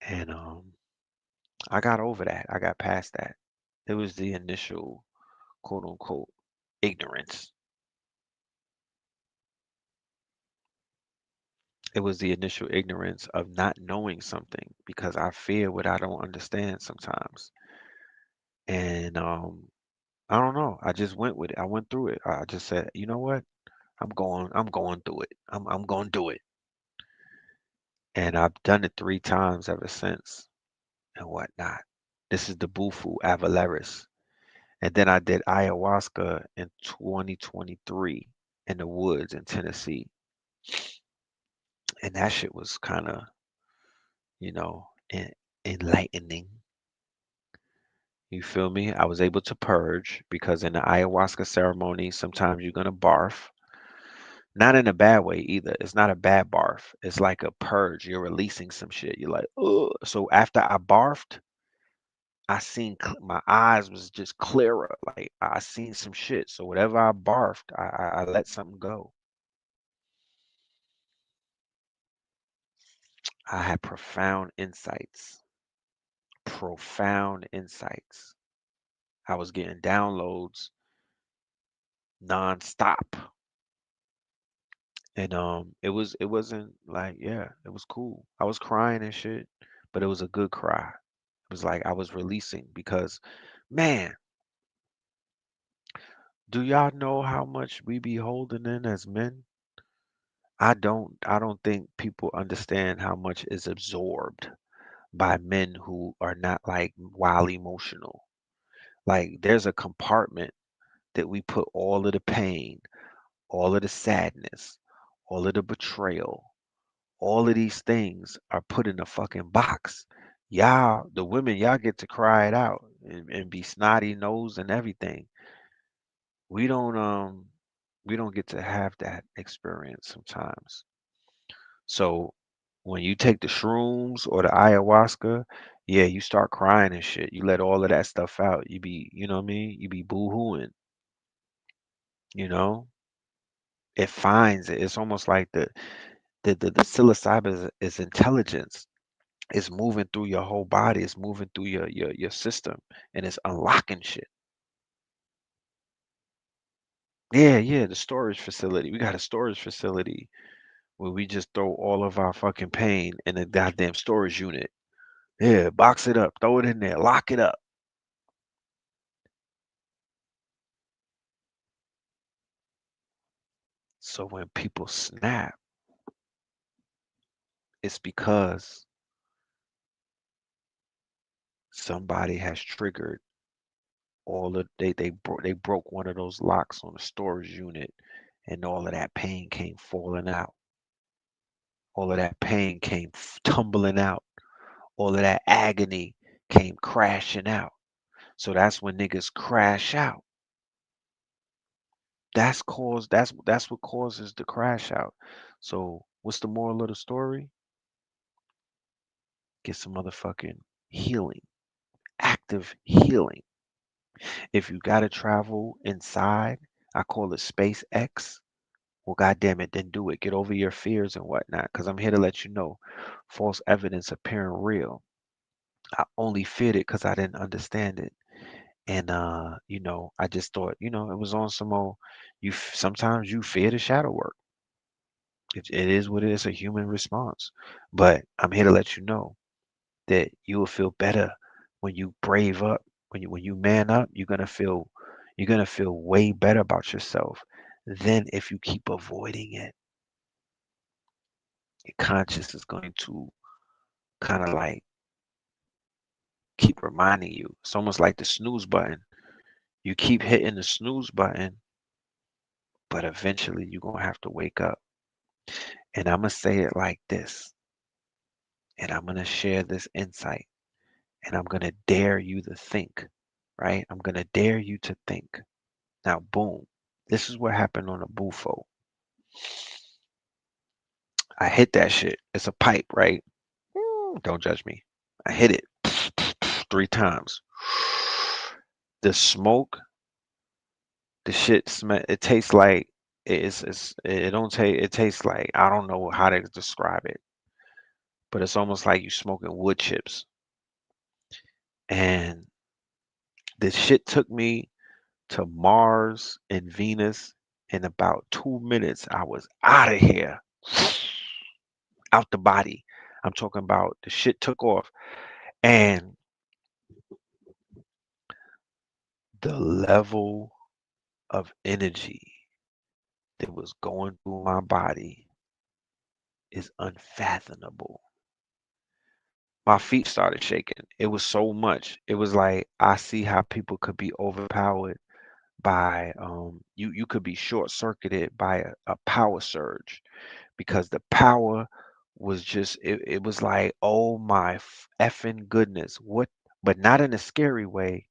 And I got over that. I got past that. It was the initial quote unquote ignorance. It was the initial ignorance of not knowing something because I fear what I don't understand sometimes. And I don't know. I just went with it. I went through it. I just said, you know what? I'm going through it. I'm going to do it. And I've done it 3 times ever since and whatnot. This is the Bufu Avalaris. And then I did ayahuasca in 2023 in the woods in Tennessee. And that shit was kind of, you know, enlightening. You feel me? I was able to purge because in the ayahuasca ceremony, sometimes you're gonna barf. Not in a bad way either. It's not a bad barf. It's like a purge. You're releasing some shit. You're like, oh. So after I barfed, I seen my eyes was just clearer. Like I seen some shit. So whatever I barfed, I let something go. I had profound insights. Profound insights. I was getting downloads nonstop. And it wasn't like, yeah, it was cool. I was crying and shit, but it was a good cry. It was like I was releasing because man, do y'all know how much we be holding in as men? I don't think people understand how much is absorbed by men who are not like wild emotional. Like there's a compartment that we put all of the pain, all of the sadness, all of the betrayal, all of these things are put in a fucking box. Y'all, the women, y'all get to cry it out and be snotty nosed and everything. We don't we don't get to have that experience sometimes. So when you take the shrooms or the ayahuasca, yeah, you start crying and shit. You let all of that stuff out. You be, you know what I mean? You be boo-hooing, you know? It finds it. It's almost like the psilocybin is intelligence. It's moving through your whole body. It's moving through your system, and it's unlocking shit. Yeah, yeah. The storage facility. We got a storage facility where we just throw all of our fucking pain in a goddamn storage unit. Yeah, box it up, throw it in there, lock it up. So when people snap, it's because somebody has triggered all of they broke one of those locks on the storage unit, and all of that pain came falling out. All of that pain came tumbling out. All of that agony came crashing out. So that's when niggas crash out. That's what causes the crash out. So what's the moral of the story? Get some motherfucking healing, active healing. If you gotta travel inside, I call it space X. Well, goddamn it, then do it. Get over your fears and whatnot. Because I'm here to let you know, false evidence appearing real. I only feared it because I didn't understand it. And I just thought, it was on some old. Sometimes you fear the shadow work. It is what it is, a human response. But I'm here to let you know that you will feel better when you brave up, when you man up. You're gonna feel way better about yourself than if you keep avoiding it. Your conscious is going to kind of like keep reminding you. It's almost like the snooze button. You keep hitting the snooze button, but eventually you're gonna have to wake up. And I'm gonna say it like this, and I'm gonna share this insight, and I'm gonna dare you to think, right? I'm gonna dare you to think. Now, boom. This is what happened on a bufo. I hit that shit. It's a pipe, right? Don't judge me. I hit it 3 times. The smoke, the shit smell. It tastes like it don't taste. It tastes like I don't know how to describe it, but it's almost like you smoking wood chips. And this shit took me to Mars and Venus in about 2 minutes. I was out of here, out the body. I'm talking about the shit took off, and the level of energy that was going through my body is unfathomable. My feet started shaking. It was so much. It was like I see how people could be overpowered by you could be short circuited by a power surge because the power was just it was like, oh my effing goodness, what, but not in a scary way.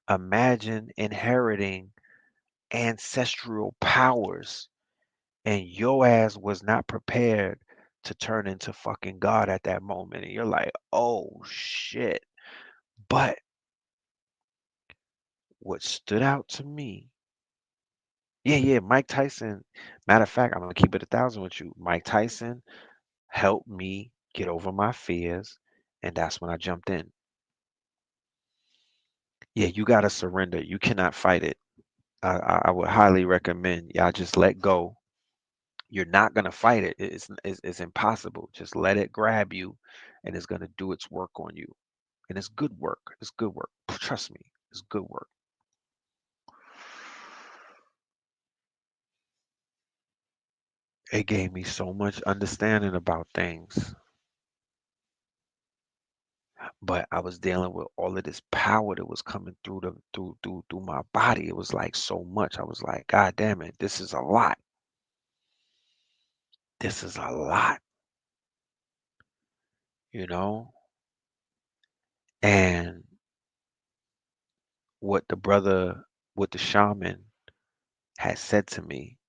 Imagine inheriting ancestral powers and your ass was not prepared to turn into fucking God at that moment. And you're like, oh shit. But what stood out to me, yeah, Mike Tyson. Matter of fact, I'm gonna keep it 1,000 with you. Mike Tyson helped me get over my fears, and that's when I jumped in. Yeah, you gotta surrender. You cannot fight it. I would highly recommend y'all just let go. You're not gonna fight it. It's impossible. Just let it grab you, and it's gonna do its work on you. And it's good work. It's good work. Trust me, it's good work. It gave me so much understanding about things, but I was dealing with all of this power that was coming through my body. It was like so much. I was like, God damn it, this is a lot. This is a lot, you know? And what the brother, what the shaman had said to me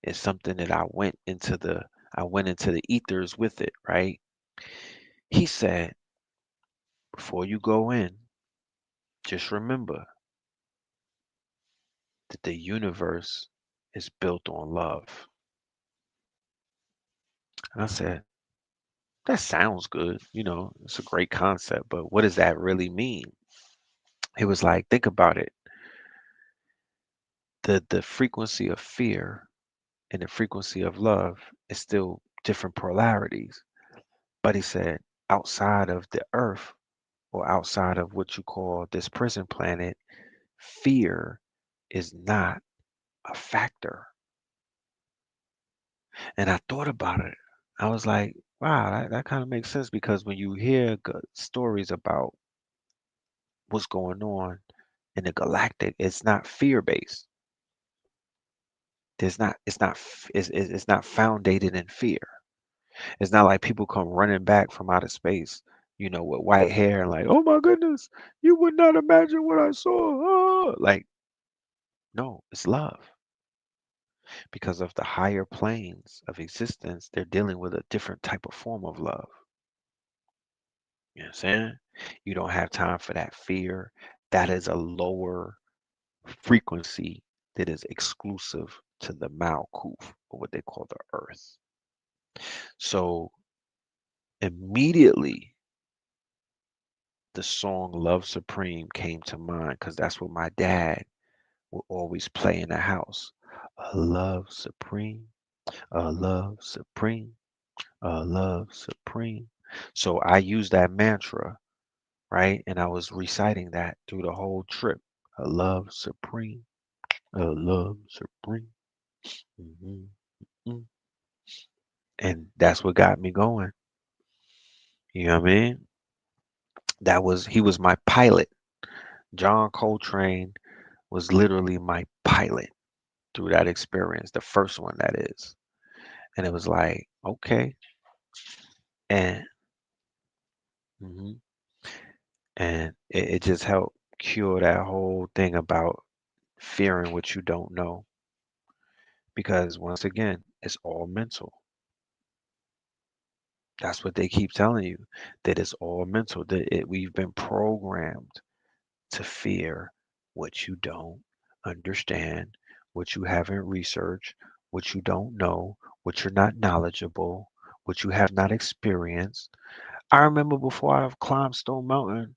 is something that I went into the ethers with it, right? He said, before you go in, just remember that the universe is built on love. And I said, that sounds good. It's a great concept, but what does that really mean? It was like, think about it. The frequency of fear and the frequency of love is still different polarities. But he said, outside of the earth or outside of what you call this prison planet, fear is not a factor. And I thought about it. I was like, wow, that kind of makes sense because when you hear stories about what's going on, in the galactic, it's not fear-based. It's not founded in fear. It's not like people come running back from outer space, with white hair and like, oh my goodness, you would not imagine what I saw. Like, no, it's love. Because of the higher planes of existence, they're dealing with a different type of form of love. You know what I'm saying? You don't have time for that fear. That is a lower frequency that is exclusive to the Malkuth, or what they call the earth. So immediately the song Love Supreme came to mind because that's what my dad would always play in the house. A love supreme, a love supreme, a love supreme. So I used that mantra, right? And I was reciting that through the whole trip. A love supreme, a love supreme. Mhm, mm. And that's what got me going. You know what I mean? He was my pilot. John Coltrane was literally my pilot through that experience, the first one that is. And it was like, okay. And mhm, and it just helped cure that whole thing about fearing what you don't know. Because once again, it's all mental. That's what they keep telling you, that it's all mental, we've been programmed to fear what you don't understand, what you haven't researched, what you don't know, what you're not knowledgeable, what you have not experienced. I remember before I climbed Stone Mountain,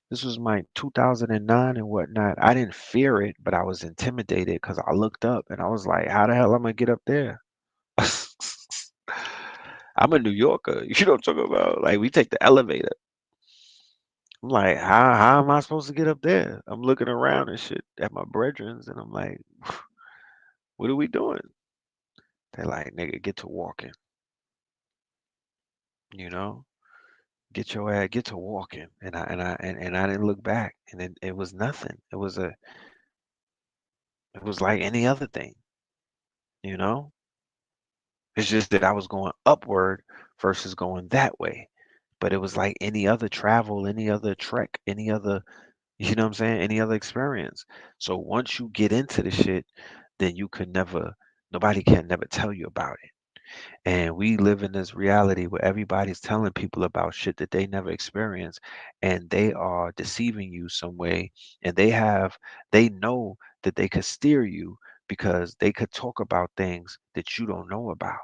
this was my 2009 and whatnot. I didn't fear it, but I was intimidated because I looked up and I was like, how the hell am I gonna get up there? I'm a New Yorker. You know what I'm talking about? Like we take the elevator. I'm like, how am I supposed to get up there? I'm looking around and shit at my brethrens, and I'm like, what are we doing? They're like, nigga, get to walking. You know, get your ass, get to walking. And I didn't look back, and it was nothing. It was like any other thing. You know, it's just that I was going upward versus going that way. But it was like any other travel, any other trek, any other, you know what I'm saying? Any other experience. So once you get into the shit, then nobody can never tell you about it. And we live in this reality where everybody's telling people about shit that they never experienced, and they are deceiving you some way. And they know that they could steer you because they could talk about things that you don't know about.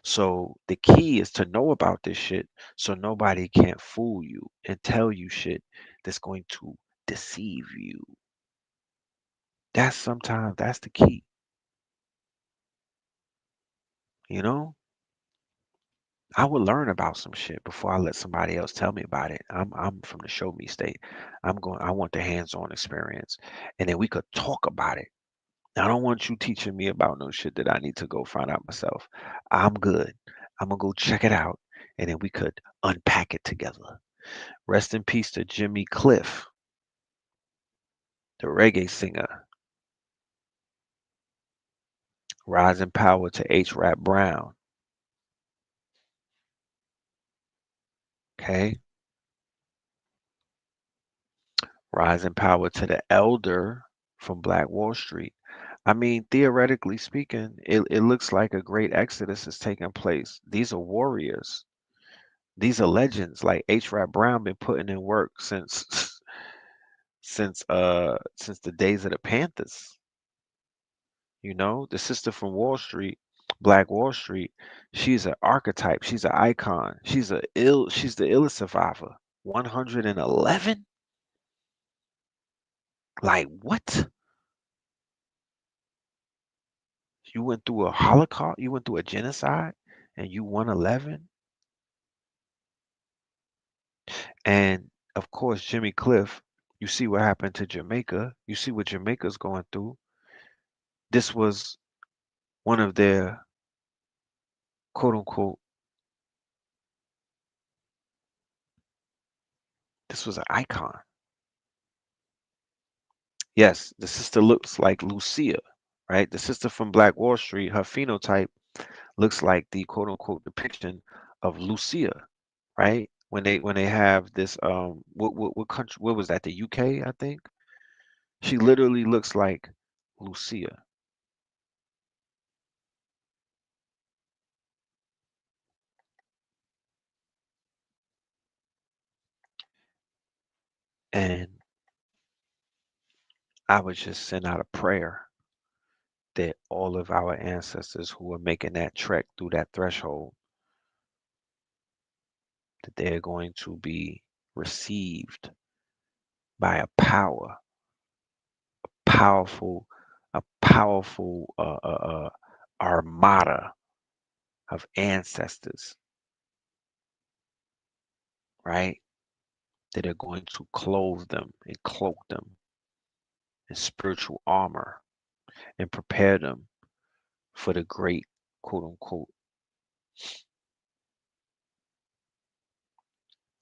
So the key is to know about this shit so nobody can't fool you and tell you shit that's going to deceive you. That's the key, you know? I would learn about some shit before I let somebody else tell me about it. I'm from the show me state. I want the hands-on experience. And then we could talk about it. I don't want you teaching me about no shit that I need to go find out myself. I'm good. I'm gonna go check it out and then we could unpack it together. Rest in peace to Jimmy Cliff, the reggae singer. Rise in power to H. Rap Brown. Okay. Rise in power to the elder from Black Wall Street. I mean, theoretically speaking, it looks like a great exodus is taking place. These are warriors. These are legends. Like H. Rap Brown been putting in work since since the days of the Panthers. You know, the sister from Wall Street, Black Wall Street, she's an archetype, she's an icon. She's the illest survivor. 111? Like what? You went through a holocaust, you went through a genocide and you 111? And of course, Jimmy Cliff, you see what happened to Jamaica. You see what Jamaica's going through. This was one of their quote unquote, this was an icon. Yes, the sister looks like Lucia, right? The sister from Black Wall Street, her phenotype looks like the quote unquote depiction of Lucia, right? When they have this what country, what was that, the UK, I think? She literally looks like Lucia. And I would just send out a prayer that all of our ancestors who are making that trek through that threshold, that they're going to be received by a powerful, powerful armada of ancestors, right? That are going to clothe them and cloak them in spiritual armor and prepare them for the great, quote unquote,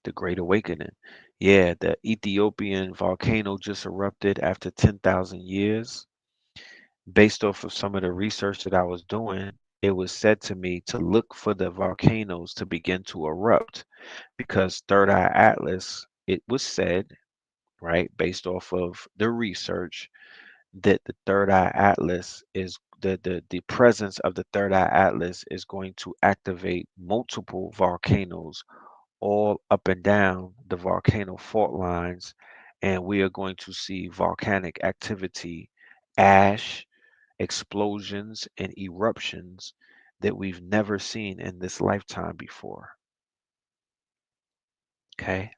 the Great Awakening. Yeah, the Ethiopian volcano just erupted after 10,000 years. Based off of some of the research that I was doing, it was said to me to look for the volcanoes to begin to erupt because Third Eye Atlas, it was said, right, based off of the research, that the Third Eye Atlas is the presence of the Third Eye Atlas is going to activate multiple volcanoes all up and down the volcano fault lines, and we are going to see volcanic activity, ash, explosions, and eruptions that we've never seen in this lifetime before. Okay.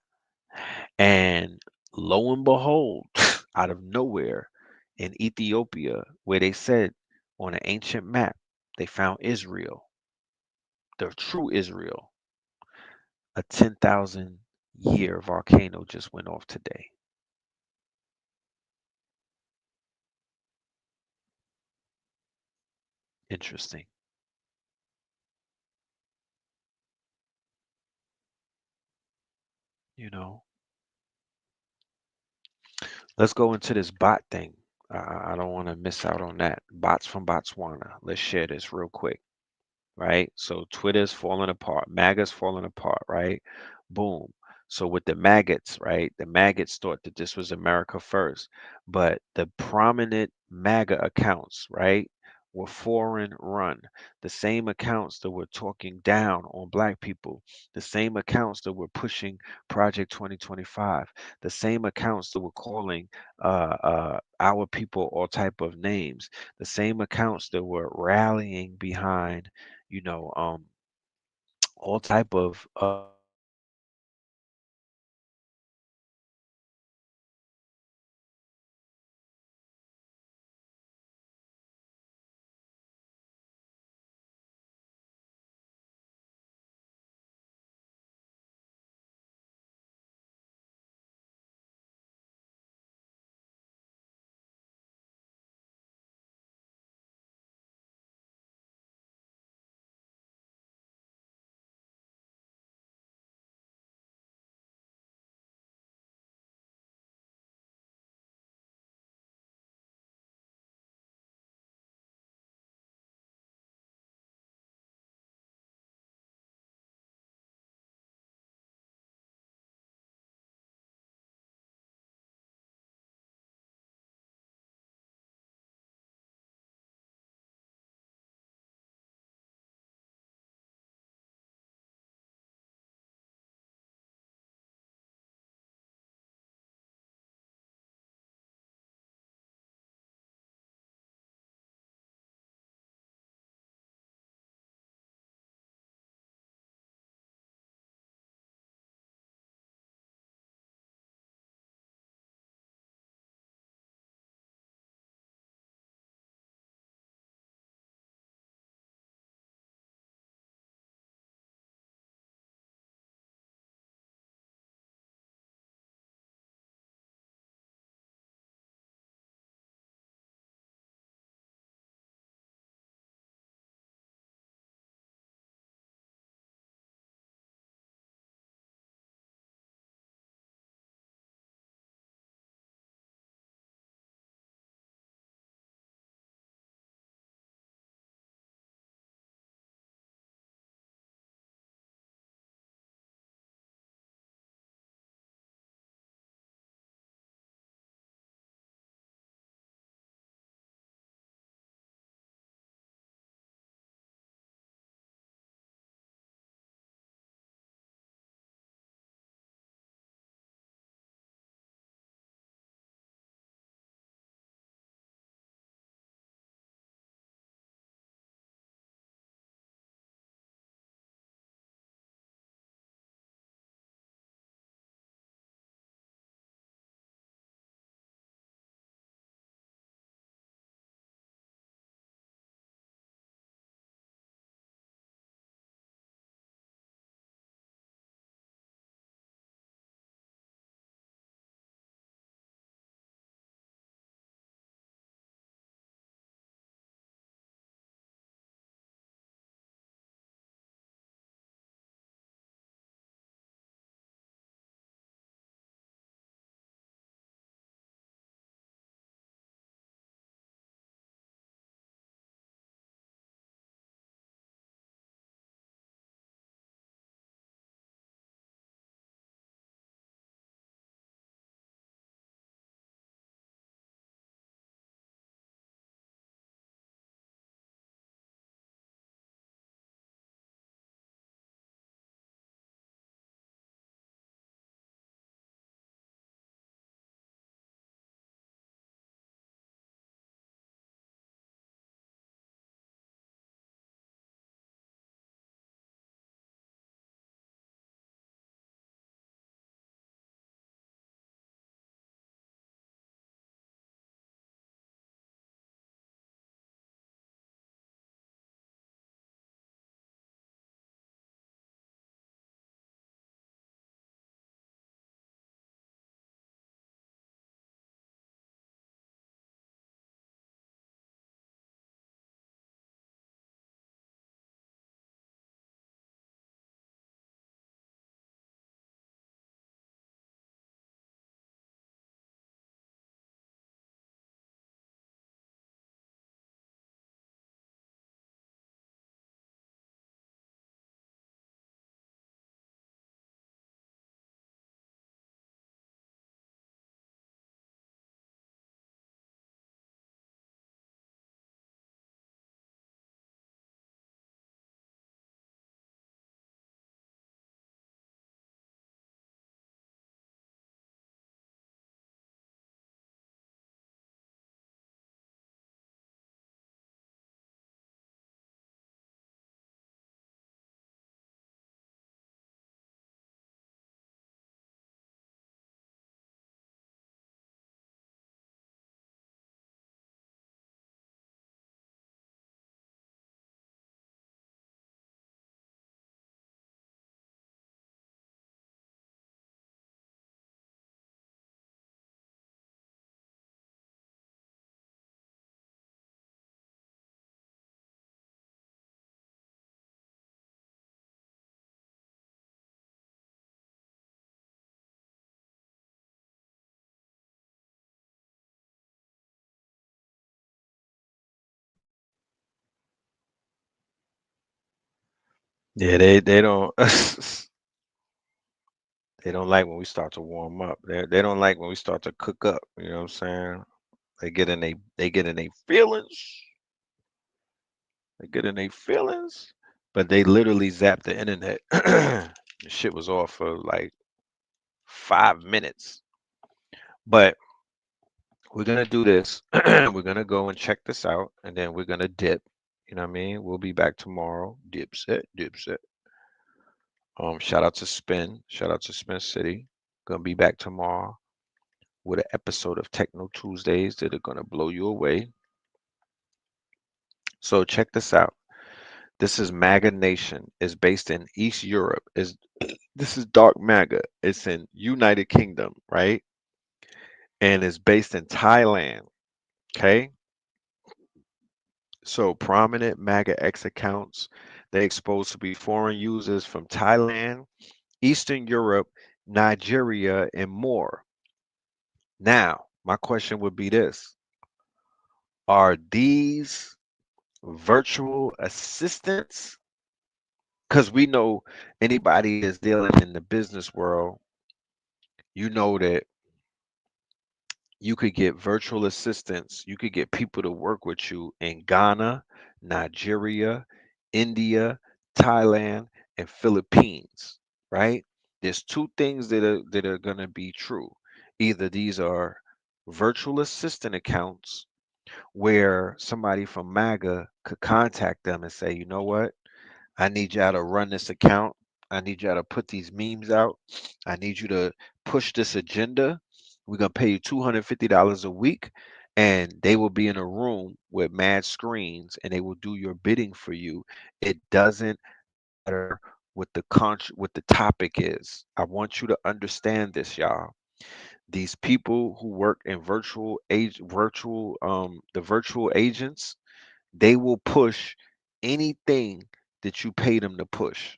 And lo and behold, out of nowhere in Ethiopia, where they said on an ancient map, they found Israel, the true Israel, a 10,000 year volcano just went off today. Interesting. You know, let's go into this bot thing. I don't want to miss out on that. Bots from Botswana. Let's share this real quick. Right? So Twitter's falling apart, MAGA's falling apart, right? Boom. So with the maggots, right? The maggots thought that this was America first, but the prominent MAGA accounts, right, were foreign run. The same accounts that were talking down on black people, the same accounts that were pushing Project 2025, the same accounts that were calling our people all type of names, the same accounts that were rallying behind you know, all type of Yeah, they don't they don't like when we start to warm up. They don't like when we start to cook up. You know what I'm saying? They get in they feelings. They get in their feelings. But they literally zapped the internet. The shit was off for like 5 minutes. But we're gonna do this. We're gonna go and check this out, and then we're gonna dip. You know what I mean? We'll be back tomorrow. Dipset, dipset. Shout out to Spin. Shout out to Spin City. Gonna be back tomorrow with an episode of Techno Tuesdays that are gonna blow you away. So check this out. This is MAGA Nation. It's based in East Europe. Is This is Dark MAGA. It's in United Kingdom, right? And it's based in Thailand. Okay. So prominent MAGA X accounts, they exposed to be foreign users from Thailand, Eastern Europe, Nigeria, and more. Now, my question would be this: are these virtual assistants? Because we know anybody that's dealing in the business world, you know that you could get virtual assistants, you could get people to work with you in Ghana, Nigeria, India, Thailand, and Philippines, right? There's two things that are going to be true. Either these are virtual assistant accounts where somebody from MAGA could contact them and say, you know what? I need y'all to run this account. I need y'all to put these memes out. I need you to push this agenda. We're gonna pay you $250 a week, and they will be in a room with mad screens, and they will do your bidding for you. It doesn't matter what the topic is. I want you to understand this, y'all. These people who work in the virtual agents, they will push anything that you pay them to push.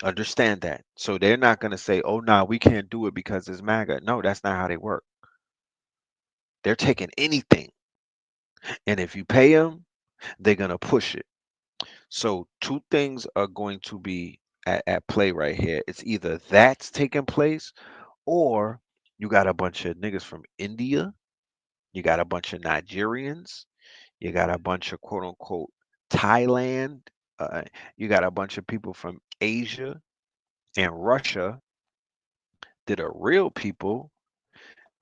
Understand that. So they're not going to say, oh, no, we can't do it because it's MAGA. No, that's not how they work. They're taking anything. And if you pay them, they're going to push it. So two things are going to be at play right here. It's either that's taking place or you got a bunch of niggas from India, you got a bunch of Nigerians, you got a bunch of quote unquote Thailand, uh, you got a bunch of people from Asia and Russia that are real people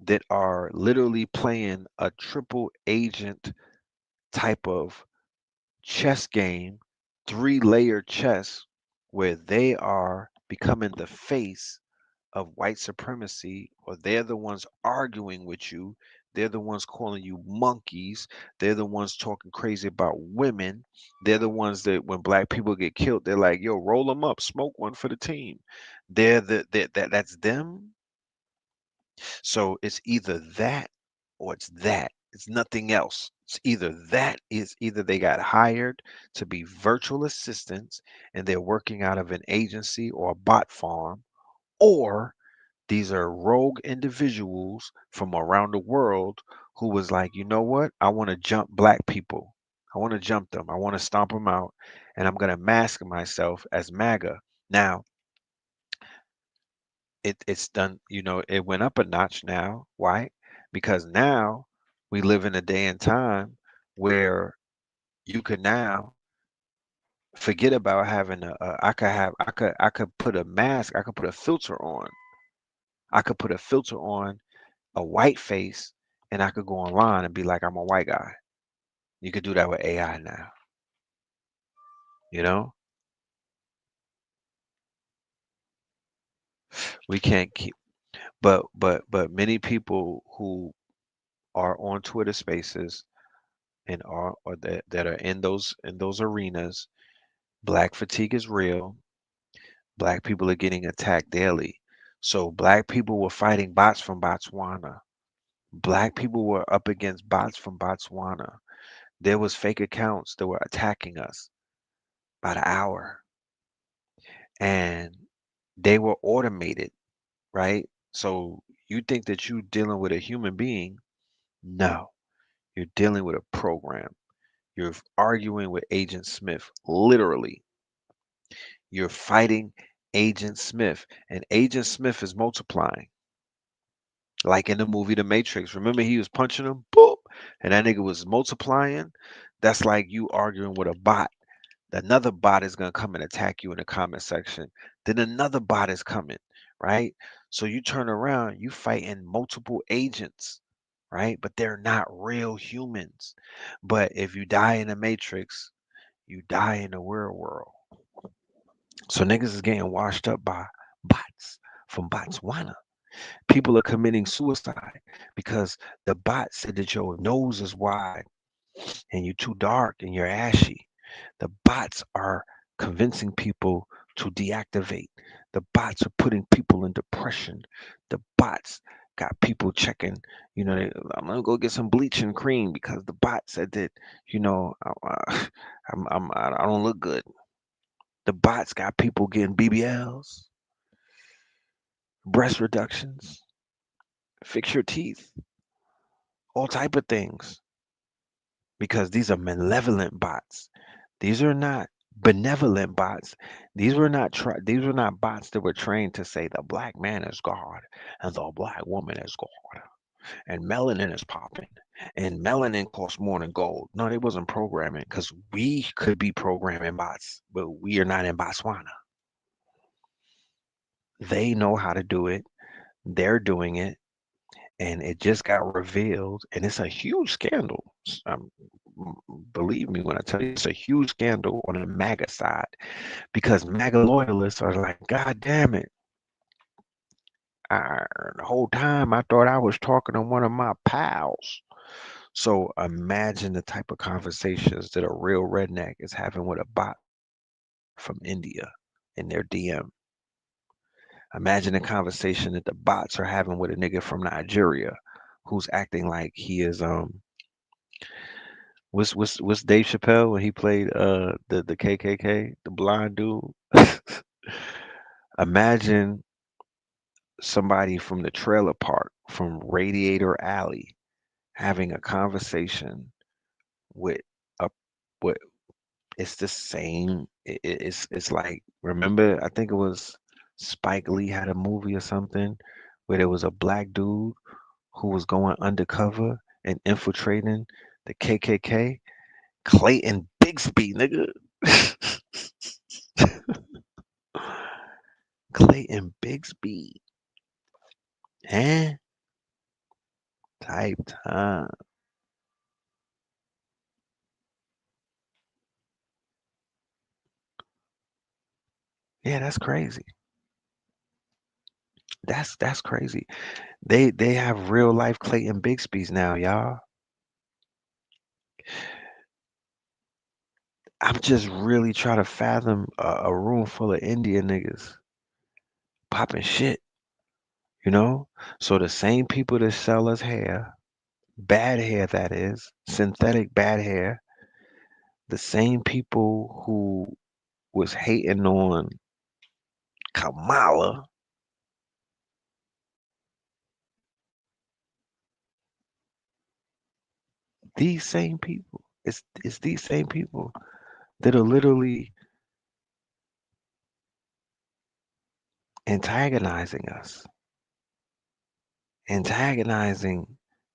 that are literally playing a triple agent type of chess game, three-layer chess, where they are becoming the face of white supremacy, or they're the ones arguing with you. They're the ones calling you monkeys. They're the ones talking crazy about women. They're the ones that when black people get killed, they're like, "Yo, roll them up, smoke one for the team." That's them. So it's either that or it's that. It's nothing else. It's either that is either they got hired to be virtual assistants and they're working out of an agency or a bot farm, or these are rogue individuals from around the world who was like, you know what? I want to jump black people. I want to jump them. I want to stomp them out. And I'm going to mask myself as MAGA. Now, it's done, it went up a notch now. Why? Because now we live in a day and time where you could now forget about having I could put a mask, I could put a filter on. I could put a filter on a white face and I could go online and be like, I'm a white guy. You could do that with AI now, you know? We can't keep but many people who are on Twitter spaces and are or that are in those arenas, black fatigue is real. Black people are getting attacked daily. So black people were fighting bots from Botswana. Black people were up against bots from Botswana. There was fake accounts that were attacking us by the hour. And they were automated, right? So you think that you're dealing with a human being? No, you're dealing with a program. You're arguing with Agent Smith, literally. You're fighting Agent Smith, and Agent Smith is multiplying. Like in the movie The Matrix. Remember he was punching him, boop, and that nigga was multiplying. That's like you arguing with a bot. Another bot is gonna come and attack you in the comment section. Then another bot is coming, right? So you turn around, you fighting multiple agents, right? But they're not real humans. But if you die in the Matrix, you die in the real world. So niggas is getting washed up by bots from Botswana. People are committing suicide because the bot said that your nose is wide and you're too dark and you're ashy. The bots are convincing people to deactivate. The bots are putting people in depression. The bots got people checking, I'm gonna go get some bleaching cream because the bot said that, I don't look good. The bots got people getting BBLs, breast reductions, fix your teeth, all type of things because these are malevolent bots. These are not benevolent bots. These were not bots that were trained to say the black man is God and the black woman is God and melanin is popping and melanin costs more than gold. No, they wasn't programming because we could be programming bots, but we are not in Botswana. They know how to do it. They're doing it, and it just got revealed, and it's a huge scandal. Believe me when I tell you, it's a huge scandal on the MAGA side because MAGA loyalists are like, God damn it. The whole time I thought I was talking to one of my pals. So imagine the type of conversations that a real redneck is having with a bot from India in their DM. Imagine the conversation that the bots are having with a nigga from Nigeria who's acting like he is what's Dave Chappelle when he played the KKK, the blind dude. Imagine somebody from the trailer park from Radiator Alley having a conversation with a what it's the same. It's like, remember, I think it was Spike Lee had a movie or something where there was a black dude who was going undercover and infiltrating the KKK. Clayton Bigsby, nigga. Clayton Bigsby. Eh? Type time. Yeah, that's crazy. That's crazy. They have real life Clayton Bigsby's now, y'all. I'm just really trying to fathom a room full of Indian niggas popping shit, you know? So the same people that sell us hair, bad hair that is, synthetic bad hair, the same people who was hating on Kamala, these same people, it's these same people that are literally antagonizing us. Antagonizing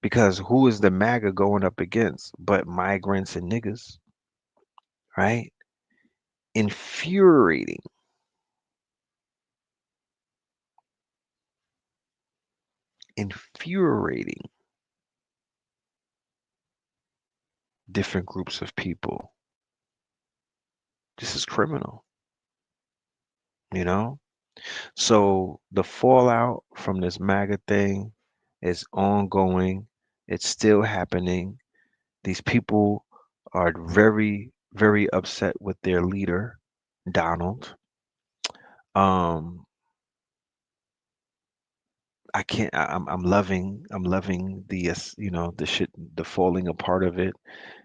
because who is the MAGA going up against but migrants and niggas, right? Infuriating, infuriating different groups of people. This is criminal, you know? So the fallout from this MAGA thing is ongoing. It's still happening. These people are very, very upset with their leader, Donald. Um, I can't. I'm loving the the shit, the falling apart of it.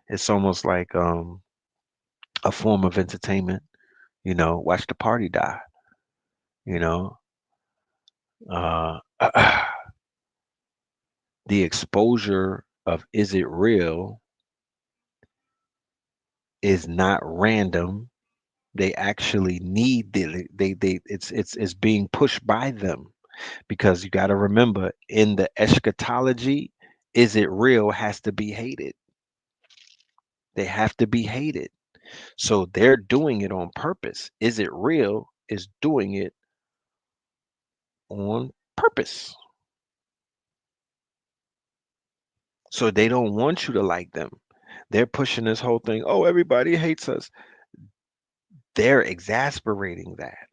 It's almost like a form of entertainment. Watch the party die. You know, uh, the exposure of is it real is not random. They actually need it's being pushed by them, because you got to remember, in the eschatology, is it real has to be hated. They have to be hated. So they're doing it on purpose. Is it real is doing it on purpose. So they don't want you to like them. They're pushing this whole thing. Oh, everybody hates us. They're exasperating that,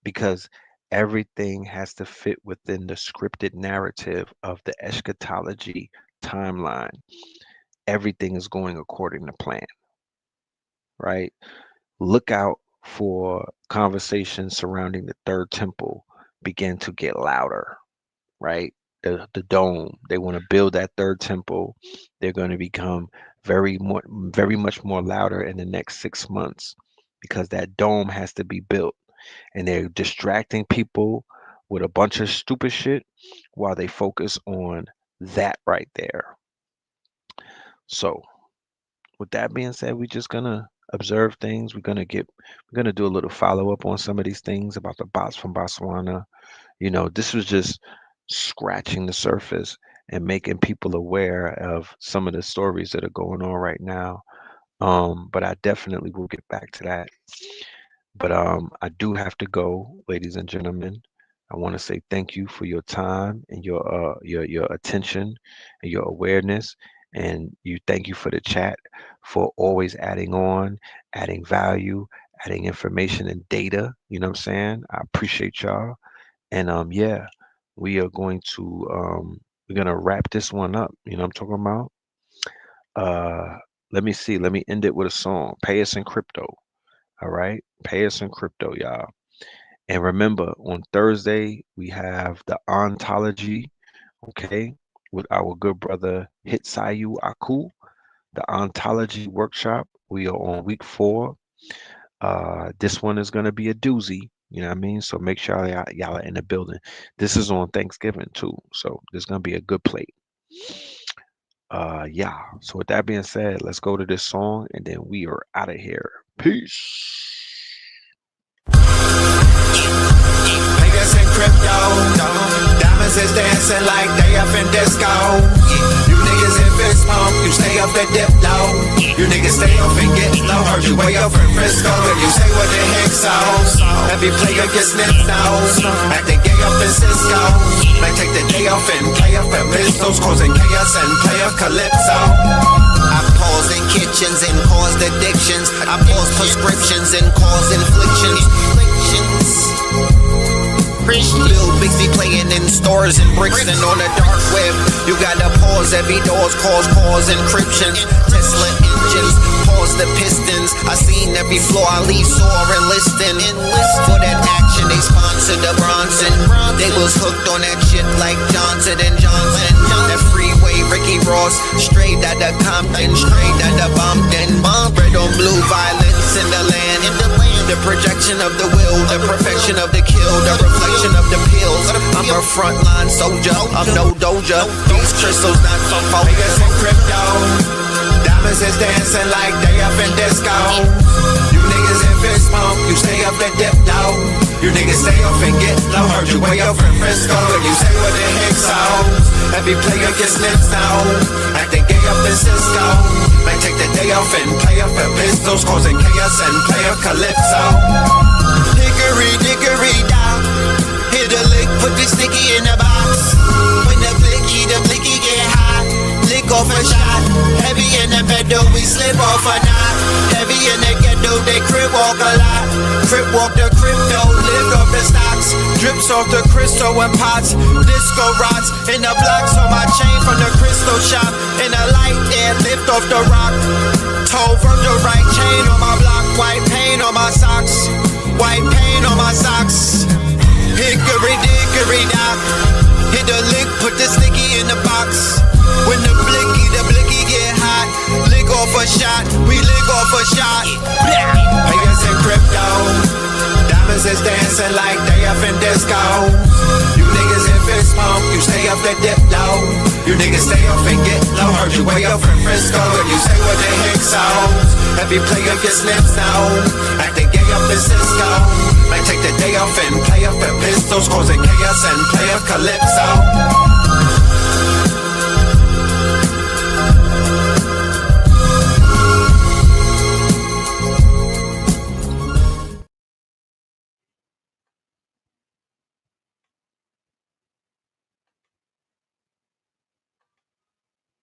because everything has to fit within the scripted narrative of the eschatology timeline. Everything is going according to plan, right? Look out for conversations surrounding the third temple begin to get louder, right? The dome, they want to build that third temple. They're going to become very much more louder in the next 6 months, because that dome has to be built, and they're distracting people with a bunch of stupid shit while they focus on that right there. So with that being said, we're just gonna observe things. We're gonna do a little follow up on some of these things about the bots from Botswana. This was just scratching the surface and making people aware of some of the stories that are going on right now. But I definitely will get back to that. But I do have to go, ladies and gentlemen. I want to say thank you for your time and your attention and your awareness, and thank you for the chat, for always adding on, adding value, adding information and data. You know what I'm saying? I appreciate y'all. And yeah, we are going to we're gonna wrap this one up. You know what I'm talking about? Let me see. Let me end it with a song. Pay us in crypto. All right. Pay us in crypto, y'all. And remember, on Thursday, we have the ontology, okay, with our good brother Hitsayu Aku, the ontology workshop. We are on week 4. This one is going to be a doozy, you know what I mean? So make sure y'all are in the building. This is on Thanksgiving too, so there's going to be a good plate. Yeah, so with that being said, let's go to this song and then we are out of here. Peace. Niggas in crypto, diamonds is dancing like they up in disco. You niggas in fist pump, you stay up the dip low. You niggas stay up and get low. Heard you way up in Frisco, and you say what the heck so. Every player gets snipped nose, acting gay up in Cisco. Like take the day off and play up at pistols, causing chaos and play up Calypso. I pause in kitchens and caused addictions. I pause prescriptions and cause inflictions. Lil Bixby playing in stores and bricks and on the dark web. You gotta pause every doors, cause encryptions. Tesla engines, pause the pistons. I seen every floor I leave sore and listing. For that action, they sponsored the Bronson. They was hooked on that shit like Johnson and Johnson. That freeway, Ricky Ross, straight out of Compton, straight out of Bumpton. Red on blue, violence in the land. The projection of the will, the perfection of the kill, the reflection of the pills. I'm a frontline soldier, I'm no doja. These crystals not from focus in crypto. Diamonds is dancing like they up in disco. You niggas in fist pump, you stay up and dip low. You niggas stay up and get low. Heard you way up in Frisco, and you say what the heck so. Every player gets snipped now, acting gay up in Cisco. Might take the day off and play up at pistols, causing chaos and play up Calypso. Dickory, dickory, down. Hit a lick, put the sticky in the box. When the blicky get hot. Lick off a shot. Heavy in the pedal, we slip off a knot. Heavy in the ghetto, they crib walk a lot. Crib walk the crypto, lift off the stocks. Drips off the crystal and pots. Disco rods in the blocks on my chain from the crystal shop. In the light air, lift off the rock. Toe Virgil right chain on my block. White paint on my socks. White paint on my socks. Hickory dickory dock. Hit the lick, put the sticky in the box. When the blicky get hot. Lick off a shot, we lick off a shot. Players in crypto. Diamonds is dancing like they up in disco. You niggas in fist pump, you stay up the dip low. You Niggas stay off and get low. Heard you way up in Frisco and you say what the heck's on. Every player gets lips now. Acting gay up in Cisco. Might take the day off and play up at pistols, causing chaos and play up calypso.